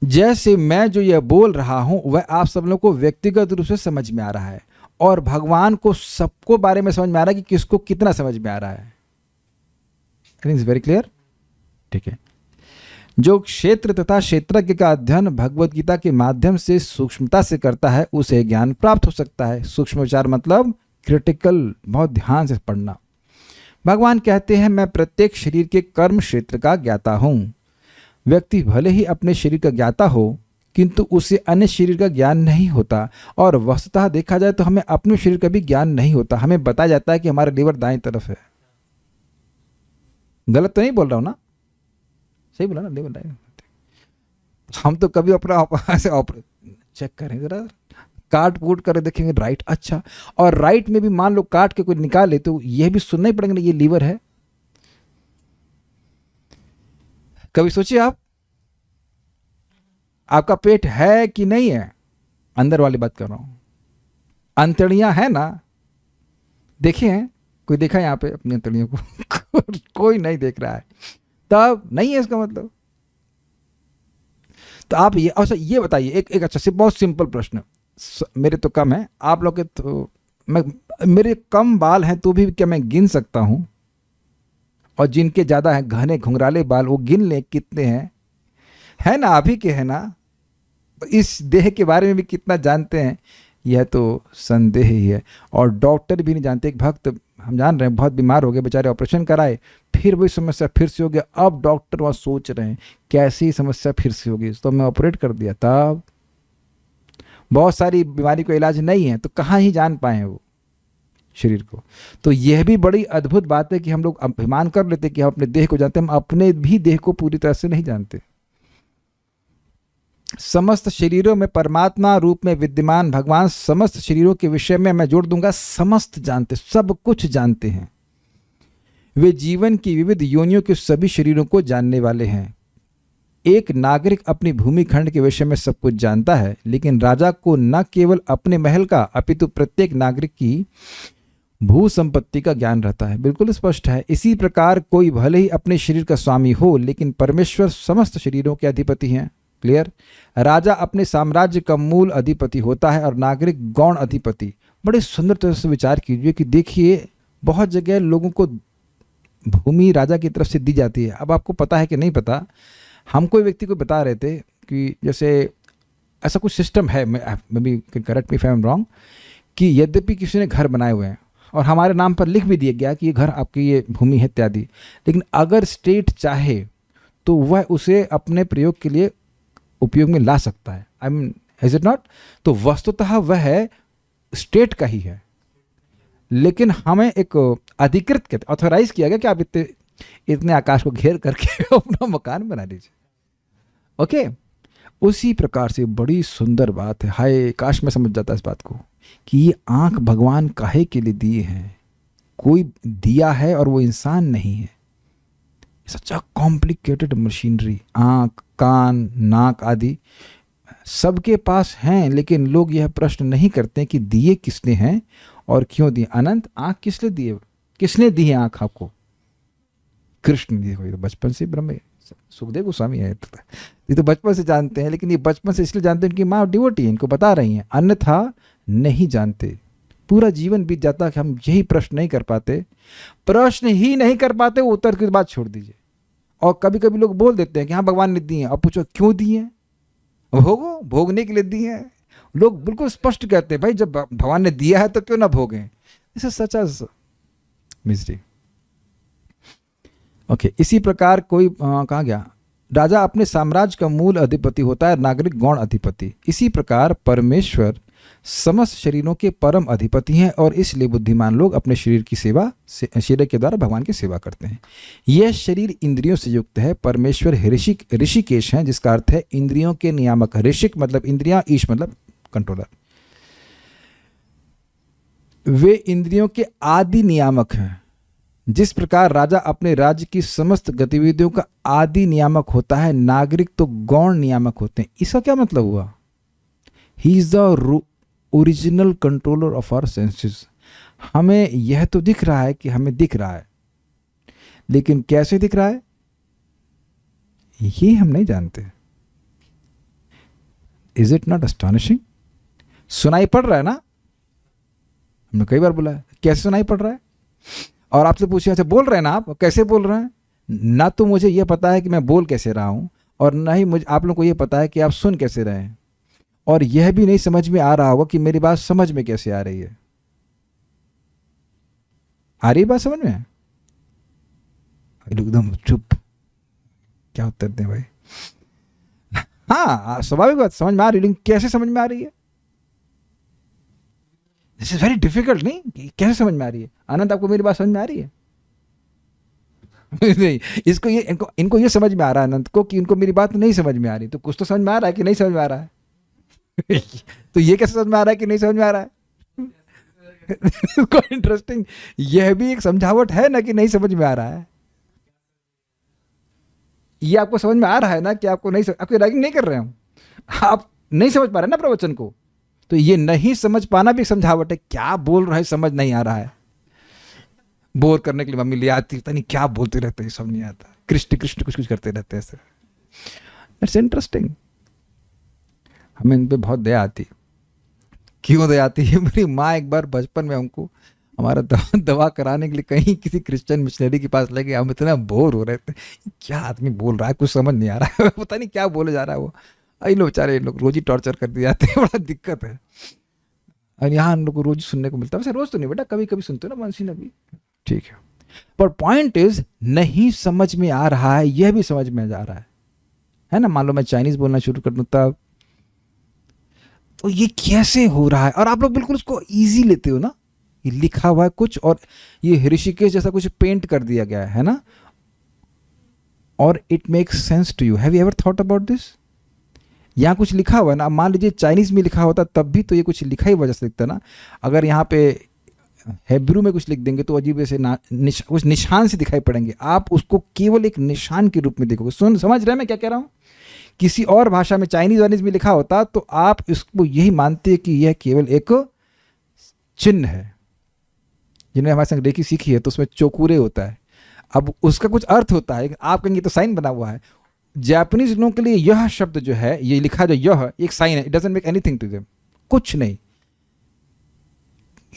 जैसे मैं जो यह बोल रहा हूं वह आप सब लोगों को व्यक्तिगत रूप से समझ में आ रहा है, और भगवान को सबको बारे में समझ में आ रहा है कि किसको कितना समझ में आ रहा है। इट्स वेरी क्लियर, ठीक है। जो क्षेत्र तथा क्षेत्रज्ञ का अध्ययन भगवत गीता के माध्यम से सूक्ष्मता से करता है उसे ज्ञान प्राप्त हो सकता है। सूक्ष्म विचार मतलब क्रिटिकल, बहुत ध्यान से पढ़ना। भगवान कहते हैं मैं प्रत्येक शरीर के कर्म क्षेत्र का ज्ञाता हूं। व्यक्ति भले ही अपने शरीर का ज्ञाता हो, किंतु उसे अन्य शरीर का ज्ञान नहीं होता। और वस्तुतः देखा जाए तो हमें अपने शरीर का भी ज्ञान नहीं होता। हमें बताया जाता है कि हमारा लिवर दाएं तरफ है। गलत तो नहीं बोल रहा हूं ना? सही बोला ना? लिवर दाएं। हम तो कभी अपना ऐसे चेक करें जरा, काट कूट कर देखेंगे, राइट, अच्छा। और राइट में भी मान लो काट के कोई निकाले तो यह भी सुनना ही पड़ेगा ना, ये लीवर है। कभी सोचिए आप, आपका पेट है कि नहीं है? अंदर वाली बात कर रहा हूं। अंतड़ियां है ना? देखे हैं? कोई देखा है यहां पे अपनी अंतड़ियों को? कोई नहीं देख रहा है, तब नहीं है इसका मतलब। तो आप ये अच्छा ये बताइए, एक अच्छा से बहुत सिंपल प्रश्न, मेरे तो कम है, आप लोग के तो मेरे कम बाल हैं तो भी क्या मैं गिन सकता हूं? और जिनके ज़्यादा हैं घने घुंघराले बाल, वो गिन लें कितने हैं? है ना? अभी के है ना? तो इस देह के बारे में भी कितना जानते हैं, यह तो संदेह ही है। और डॉक्टर भी नहीं जानते। एक भक्त हम जान रहे हैं बहुत बीमार हो गए बेचारे, ऑपरेशन कराए, फिर वही समस्या फिर से हो गया। अब डॉक्टर वहाँ सोच रहे हैं कैसी समस्या फिर से होगी, तो मैं ऑपरेट कर दिया। तब बहुत सारी बीमारी को इलाज नहीं है, तो कहाँ ही जान पाए हैं वो शरीर को। तो यह भी बड़ी अद्भुत बात है कि हम लोग अभिमान कर लेते कि हम अपने देह को जानते हैं, हम अपने भी देह को पूरी तरह से नहीं जानते। समस्त शरीरों में परमात्मा रूप में विद्यमान भगवान समस्त शरीरों के विषय में मैं जोड़ दूंगा समस्त जानते, सब कुछ जानते हैं। वे जीवन की विविध योनियों के सभी शरीरों को जानने वाले हैं। एक नागरिक अपनी भूमि खंड के विषय में सब कुछ जानता है, लेकिन राजा को न केवल अपने महल का अपितु प्रत्येक नागरिक की भू संपत्ति का ज्ञान रहता है। बिल्कुल स्पष्ट है। इसी प्रकार कोई भले ही अपने शरीर का स्वामी हो, लेकिन परमेश्वर समस्त शरीरों के अधिपति हैं। क्लियर? राजा अपने साम्राज्य का मूल अधिपति होता है और नागरिक गौण अधिपति। बड़े सुंदर तरह से विचार कीजिए कि देखिए बहुत जगह लोगों को भूमि राजा की तरफ से दी जाती है। अब आपको पता है कि नहीं पता, हम कोई व्यक्ति को बता रहे थे कि जैसे ऐसा कुछ सिस्टम है, मैं भी correct me if I am wrong, कि यद्यपि किसी ने घर बनाए हुए हैं और हमारे नाम पर लिख भी दिया गया कि ये घर आपकी, ये भूमि है इत्यादि, लेकिन अगर स्टेट चाहे तो वह उसे अपने प्रयोग के लिए उपयोग में ला सकता है। I mean is it not? तो वस्तुतः वह स्टेट का ही है, लेकिन हमें एक अधिकृत कहते, ऑथोराइज किया गया कि आप इतने आकाश को घेर करके अपना मकान बना लीजिए। ओके, उसी प्रकार से बड़ी सुंदर बात है। हाय काश मैं समझ जाता इस बात को कि ये आंख भगवान काहे के लिए दिए हैं। कोई दिया है और वो इंसान नहीं है। सच अ कॉम्प्लिकेटेड मशीनरी। आंख, कान, नाक आदि सबके पास हैं, लेकिन लोग यह प्रश्न नहीं करते कि दिए किसने हैं और क्यों दिए। अनंत आंख किसने दिए? किसने दी है आंख आपको? कृष्ण दिए हुए। तो बचपन से ब्रह्म सुखदेव गोस्वामी है, ये तो बचपन से जानते हैं, लेकिन ये बचपन से इसलिए जानते हैं कि माँ डिवोटी इनको बता रही हैं, अन्यथा नहीं जानते। पूरा जीवन बीत जाता कि हम यही प्रश्न नहीं कर पाते, प्रश्न ही नहीं कर पाते, वो उत्तर की बात छोड़ दीजिए। और कभी कभी लोग बोल देते हैं कि हाँ भगवान ने दिए हैं, अब पूछो क्यों दिए हैं? भोगो, भोगने के लिए दिए हैं। लोग बिल्कुल स्पष्ट कहते हैं भाई जब भगवान ने दिया है तो क्यों ना भोगें। इस सच एज मिस्ट्री। ओके, इसी प्रकार कोई कहाँ गया? राजा अपने साम्राज्य का मूल अधिपति होता है, नागरिक गौण अधिपति। इसी प्रकार परमेश्वर समस्त शरीरों के परम अधिपति हैं और इसलिए बुद्धिमान लोग अपने शरीर की सेवा शरीर के द्वारा भगवान की सेवा करते हैं। यह शरीर इंद्रियों से युक्त है। परमेश्वर ऋषिकेश हैं, जिसका अर्थ है इंद्रियों के नियामक। ऋषिक मतलब इंद्रियां, ईश मतलब कंट्रोलर। वे इंद्रियों के आदि नियामक हैं। जिस प्रकार राजा अपने राज्य की समस्त गतिविधियों का आदि नियामक होता है, नागरिक तो गौण नियामक होते हैं। इसका क्या मतलब हुआ? He is the original controller of our senses. हमें यह तो दिख रहा है कि हमें दिख रहा है, लेकिन कैसे दिख रहा है ये हम नहीं जानते। Is it not astonishing? सुनाई पड़ रहा है ना, हमने कई बार बोला है, कैसे सुनाई पड़ रहा है? और आपसे पूछे, अच्छा बोल रहे हैं ना आप, कैसे बोल रहे हैं? ना तो मुझे यह पता है कि मैं बोल कैसे रहा हूं, और ना ही मुझे आप लोग को यह पता है कि आप सुन कैसे रहे हैं, और यह भी नहीं समझ में आ रहा होगा कि मेरी बात समझ में कैसे आ रही है। आ रही बात समझ में? एकदम चुप, क्या उत्तर दें भाई? हाँ, स्वाभाविक बात, समझ में आ रही, लेकिन कैसे समझ में आ रही है? This is very difficult. नहीं, कैसे समझ में आ रही है? आनंद, आपको मेरी बात समझ में आ रही है? नहीं, इसको ये इनको ये समझ में आ रहा है आनंद को कि इनको मेरी बात नहीं समझ में आ रही। तो कुछ तो समझ में आ रहा है कि नहीं समझ में आ रहा है? तो ये कैसे समझ में आ रहा है कि नहीं समझ में आ रहा है? इंटरेस्टिंग, यह भी एक समझावट है ना कि नहीं समझ में आ रहा है। ये आपको समझ में आ रहा है ना कि आपको नहीं आपको रैगिंग नहीं कर रहे हो, आप नहीं समझ पा रहे ना प्रवचन को। तो ये नहीं समझ पाना भी समझावट है। क्या बोल रहे हैं समझ नहीं आ रहा है। बोर करने के लिए मम्मी ले आती, पता नहीं क्या बोलते रहते हैं, समझ नहीं आता, कृष्ण कृष्ण कुछ कुछ करते रहते हैं। It's interesting. हमें इन पे बहुत दया आती। क्यों दया आती है? मेरी माँ एक बार बचपन में हमको हमारा दवा कराने के लिए कहीं किसी क्रिश्चियन मिशनरी के पास ले गए। हम इतना बोर हो रहे थे, क्या आदमी बोल रहा है, कुछ समझ नहीं आ रहा है, पता नहीं क्या बोले जा रहा है वो। इन लोग बेचारे लोग रोज ही टॉर्चर कर दिए जाते हैं, बड़ा दिक्कत है। और यहाँ हम लोग को रोज सुनने को मिलता है। वैसे रोज तो नहीं बेटा, कभी कभी सुनते हो ना मनसी नबी, ठीक है। पर पॉइंट इज, नहीं समझ में आ रहा है, यह भी समझ में जा रहा है ना। मान लो मैं चाइनीज बोलना शुरू कर दूं तब, तो ये कैसे हो रहा है? और आप लोग बिल्कुल उसको इजी लेते हो ना, ये लिखा हुआ है कुछ और ये ऋषिकेश जैसा कुछ पेंट कर दिया गया है ना, और it makes sense to you. Have you ever thought about this? यहाँ कुछ लिखा हुआ है ना, मान लीजिए चाइनीज में लिखा होता तब भी तो ये कुछ लिखा ही वजह से लिखता ना। अगर यहाँ पे हेब्रू में कुछ लिख देंगे तो अजीब से कुछ निशान से दिखाई पड़ेंगे। आप उसको केवल एक निशान के रूप में देखोगे। समझ रहे हैं मैं क्या कह रहा हूँ? किसी और भाषा में चाइनीज वाइनीज में लिखा होता तो आप इसको यही मानते हैं कि यह केवल एक चिन्ह है। जिन्हें हमारे संग रेखी सीखी है तो उसमें चौकुरे होता है, अब उसका कुछ अर्थ होता है, आप कहेंगे तो साइन बना हुआ है। जापानीज लोगों के लिए यह शब्द जो है, ये लिखा जो यह एक साइन है, it doesn't make anything to them, कुछ नहीं। ये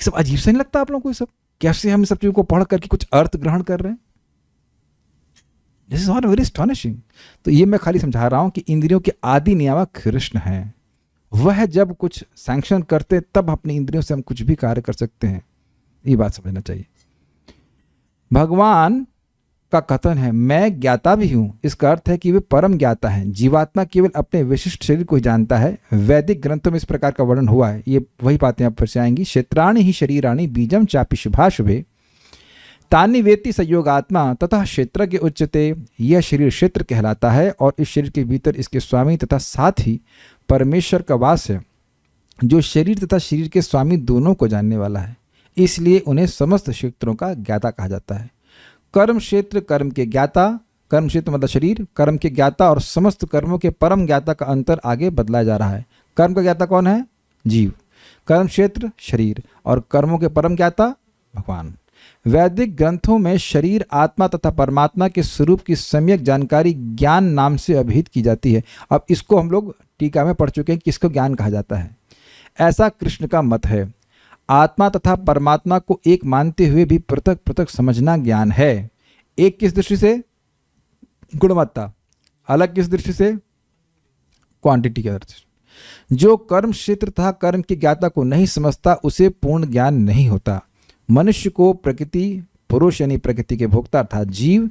सब अजीब सा नहीं लगता आप लोगों को? ये सब कैसे हम सब चीजों को पढ़ करके कुछ अर्थ ग्रहण कर रहे हैं? This is all very astonishing. तो ये मैं खाली समझा रहा हूं कि इंद्रियों के आदि नियामक कृष्ण हैं। वह जब कुछ सैंक्शन करते तब अपनी इंद्रियों से हम कुछ भी कार्य कर सकते हैं, ये बात समझना चाहिए। भगवान का कथन है, मैं ज्ञाता भी हूं। इसका अर्थ है कि वे परम ज्ञाता हैं। जीवात्मा केवल अपने विशिष्ट शरीर को ही जानता है। वैदिक ग्रंथों में इस प्रकार का वर्णन हुआ है। ये वही बातें अब फिर से आएंगी। क्षेत्राणि ही शरीराणि बीजम चापि शुभाशुभे तानि वेति संयोगात्मा तथा क्षेत्रज्ञ उच्यते। यह शरीर क्षेत्र कहलाता है और इस शरीर के भीतर इसके स्वामी तथा साथ ही परमेश्वर का वास है, जो शरीर तथा शरीर के स्वामी दोनों को जानने वाला है। इसलिए उन्हें समस्त क्षेत्रों का ज्ञाता कहा जाता है। कर्म क्षेत्र कर्म के ज्ञाता, कर्म क्षेत्र मतलब शरीर, कर्म के ज्ञाता और समस्त कर्मों के परम ज्ञाता का अंतर आगे बदलाया जा रहा है। कर्म का ज्ञाता कौन है? जीव। कर्म क्षेत्र शरीर और कर्मों के परम ज्ञाता भगवान। वैदिक ग्रंथों में शरीर, आत्मा तथा परमात्मा के स्वरूप की सम्यक जानकारी ज्ञान नाम से अभिहित की जाती है। अब इसको हम लोग टीका में पढ़ चुके हैं कि इसको ज्ञान कहा जाता है। ऐसा कृष्ण का मत है। आत्मा तथा परमात्मा को एक मानते हुए भी पृथक पृथक समझना ज्ञान है। एक किस दृष्टि से? गुणवत्ता। अलग किस दृष्टि से? क्वांटिटी के दृष्टि से। जो कर्म क्षेत्र तथा कर्म के ज्ञाता को नहीं समझता उसे पूर्ण ज्ञान नहीं होता। मनुष्य को प्रकृति, पुरुष यानी प्रकृति के भोक्ता अर्थात जीव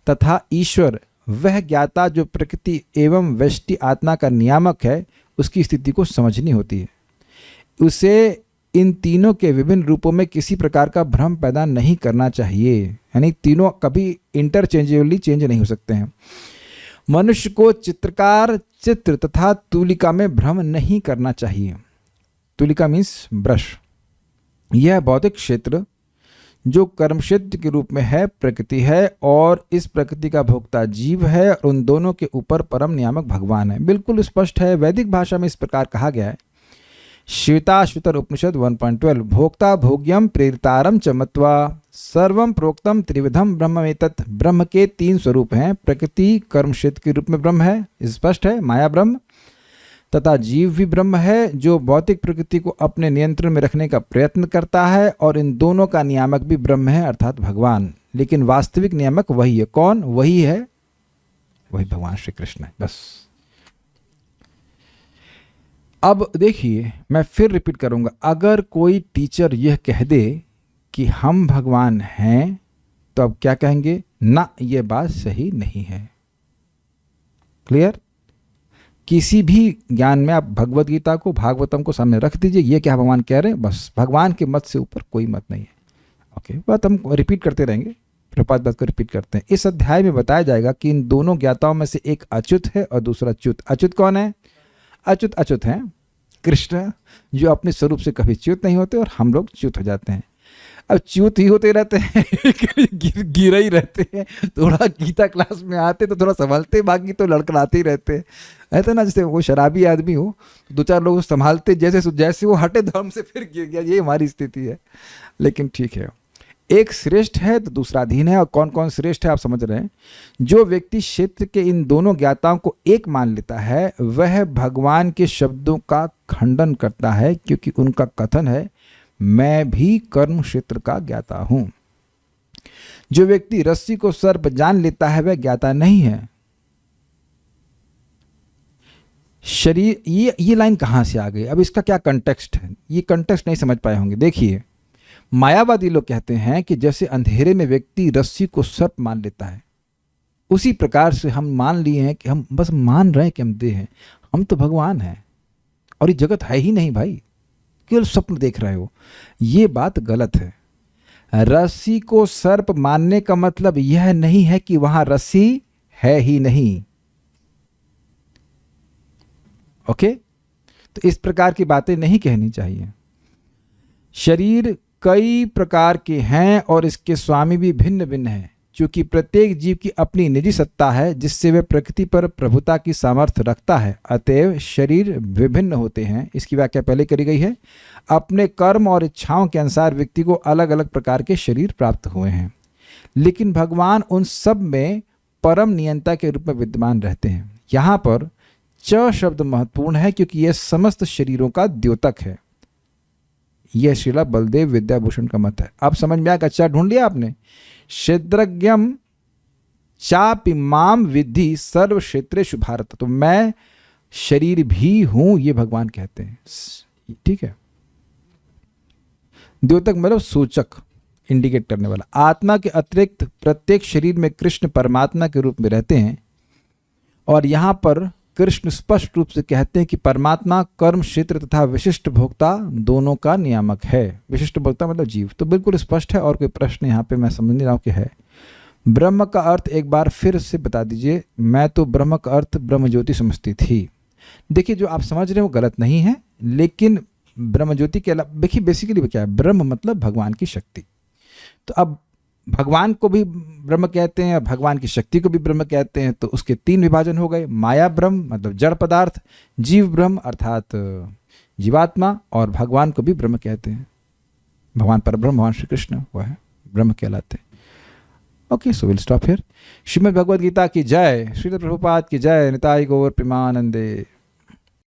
तथा ईश्वर, वह ज्ञाता जो प्रकृति एवं व्यष्टि आत्मा का नियामक है, उसकी स्थिति को समझनी होती है। उसे इन तीनों के विभिन्न रूपों में किसी प्रकार का भ्रम पैदा नहीं करना चाहिए। यानी तीनों कभी इंटरचेंजेबली चेंज नहीं हो सकते हैं। मनुष्य को चित्रकार, चित्र तथा तुलिका में भ्रम नहीं करना चाहिए। तुलिका मीन्स ब्रश, यह भौतिक क्षेत्र जो कर्म क्षेत्र के रूप में है प्रकृति है, और इस प्रकृति का भोक्ता जीव है, और उन दोनों के ऊपर परम नियामक भगवान है। बिल्कुल स्पष्ट है। वैदिक भाषा में इस प्रकार कहा गया है, श्वेताश्वतर उपनिषद 1.12, भोक्ता भोग्यम प्रेरितारम च मत्वा सर्वम प्रोक्तम त्रिविधम ब्रह्ममेतत्। ब्रह्म के 3 स्वरूप हैं। प्रकृति कर्म क्षेत्र के रूप में ब्रह्म है, स्पष्ट है, माया ब्रह्म, तथा जीव भी ब्रह्म है जो भौतिक प्रकृति को अपने नियंत्रण में रखने का प्रयत्न करता है, और इन दोनों का नियामक भी ब्रह्म है अर्थात भगवान। लेकिन वास्तविक नियामक वही है। कौन? वही है, वही भगवान श्री कृष्ण है। बस अब देखिए, मैं फिर रिपीट करूंगा, अगर कोई टीचर यह कह दे कि हम भगवान हैं, तो अब क्या कहेंगे? ना, यह बात सही नहीं है। क्लियर? किसी भी ज्ञान में आप भगवत गीता को, भागवतम को सामने रख दीजिए, ये क्या भगवान कह रहे हैं, बस भगवान के मत से ऊपर कोई मत नहीं है। ओके, बात हम रिपीट करते रहेंगे, प्रपात बात को रिपीट करते हैं। इस अध्याय में बताया जाएगा कि इन दोनों ज्ञाताओं में से एक अच्युत है और दूसरा च्युत। अच्युत कौन है? अच्युत हैं कृष्ण, जो अपने स्वरूप से कभी च्युत नहीं होते, और हम लोग च्युत हो जाते हैं। अब च्युत ही होते रहते हैं, गिर ही रहते हैं। थोड़ा गीता क्लास में आते तो थोड़ा संभालते, बाकी तो लड़खड़ाते ही रहते हैं। ऐसा ना जैसे वो शराबी आदमी हो, 2-4 लोग संभालते, जैसे वो हटे धर्म से फिर गिर गया। ये हमारी स्थिति है। लेकिन ठीक है, एक श्रेष्ठ है तो दूसरा अधीन है। और कौन कौन श्रेष्ठ है आप समझ रहे हैं? जो व्यक्ति क्षेत्र के इन दोनों ज्ञाताओं को एक मान लेता है, वह भगवान के शब्दों का खंडन करता है, क्योंकि उनका कथन है, मैं भी कर्म क्षेत्र का ज्ञाता हूं। जो व्यक्ति रस्सी को सर्प जान लेता है, वह ज्ञाता नहीं है। शरीर, ये लाइन कहां से आ गई? अब इसका क्या कंटेक्स्ट है? ये कंटेक्स्ट नहीं समझ पाए होंगे। देखिए, मायावादी लोग कहते हैं कि जैसे अंधेरे में व्यक्ति रस्सी को सर्प मान लेता है, उसी प्रकार से हम मान लिए हैं कि हम बस मान रहे हैं कि हम देह हैं, हम तो भगवान हैं, और ये जगत है ही नहीं भाई, केवल स्वप्न देख रहे हो। ये बात गलत है। रस्सी को सर्प मानने का मतलब यह नहीं है कि वहां रस्सी है ही नहीं। ओके, तो इस प्रकार की बातें नहीं कहनी चाहिए। शरीर कई प्रकार के हैं और इसके स्वामी भी भिन्न भिन्न हैं, क्योंकि प्रत्येक जीव की अपनी निजी सत्ता है जिससे वह प्रकृति पर प्रभुता की सामर्थ्य रखता है। अतएव शरीर विभिन्न होते हैं। इसकी व्याख्या पहले करी गई है। अपने कर्म और इच्छाओं के अनुसार व्यक्ति को अलग अलग प्रकार के शरीर प्राप्त हुए हैं, लेकिन भगवान उन सब में परम नियंता के रूप में विद्यमान रहते हैं। यहाँ पर च शब्द महत्वपूर्ण है, क्योंकि यह समस्त शरीरों का द्योतक है। यह श्रीला बलदेव विद्याभूषण का मत है। अब समझ में आया? अच्छा, ढूंढ लिया आपने? क्षेत्रज्ञम चापि माम विद्धि सर्व क्षेत्रेषु भारत। तो मैं शरीर भी हूं, ये भगवान कहते हैं। ठीक है, द्योतक मतलब सूचक, इंडिकेट करने वाला। आत्मा के अतिरिक्त प्रत्येक शरीर में कृष्ण परमात्मा के रूप में रहते हैं, और यहां पर कृष्ण स्पष्ट रूप से कहते हैं कि परमात्मा कर्म क्षेत्र तथा विशिष्ट भोक्ता दोनों का नियामक है। विशिष्ट भोक्ता मतलब जीव। तो बिल्कुल स्पष्ट है, और कोई प्रश्न यहाँ पे मैं समझ नहीं रहा हूँ कि है। ब्रह्म का अर्थ एक बार फिर से बता दीजिए। मैं तो ब्रह्म का अर्थ ब्रह्म ज्योति समझती थी। देखिए, जो आप समझ रहे हो गलत नहीं है, लेकिन ब्रह्म ज्योति के अलावा देखिए बेसिकली क्या है? ब्रह्म मतलब भगवान की शक्ति। तो अब भगवान को भी ब्रह्म कहते हैं, भगवान की शक्ति को भी ब्रह्म कहते हैं, तो उसके 3 विभाजन हो गए। माया ब्रह्म मतलब जड़ पदार्थ, जीव ब्रह्म अर्थात जीवात्मा, और भगवान को भी ब्रह्म कहते हैं। भगवान परब्रह्म, भगवान श्री कृष्ण वह है ब्रह्म कहलाते हैं। Okay, so will stop here. Srimad Bhagavad Gita की जय, श्रील प्रभुपाद की जय, निताई गौर प्रेमानंदे।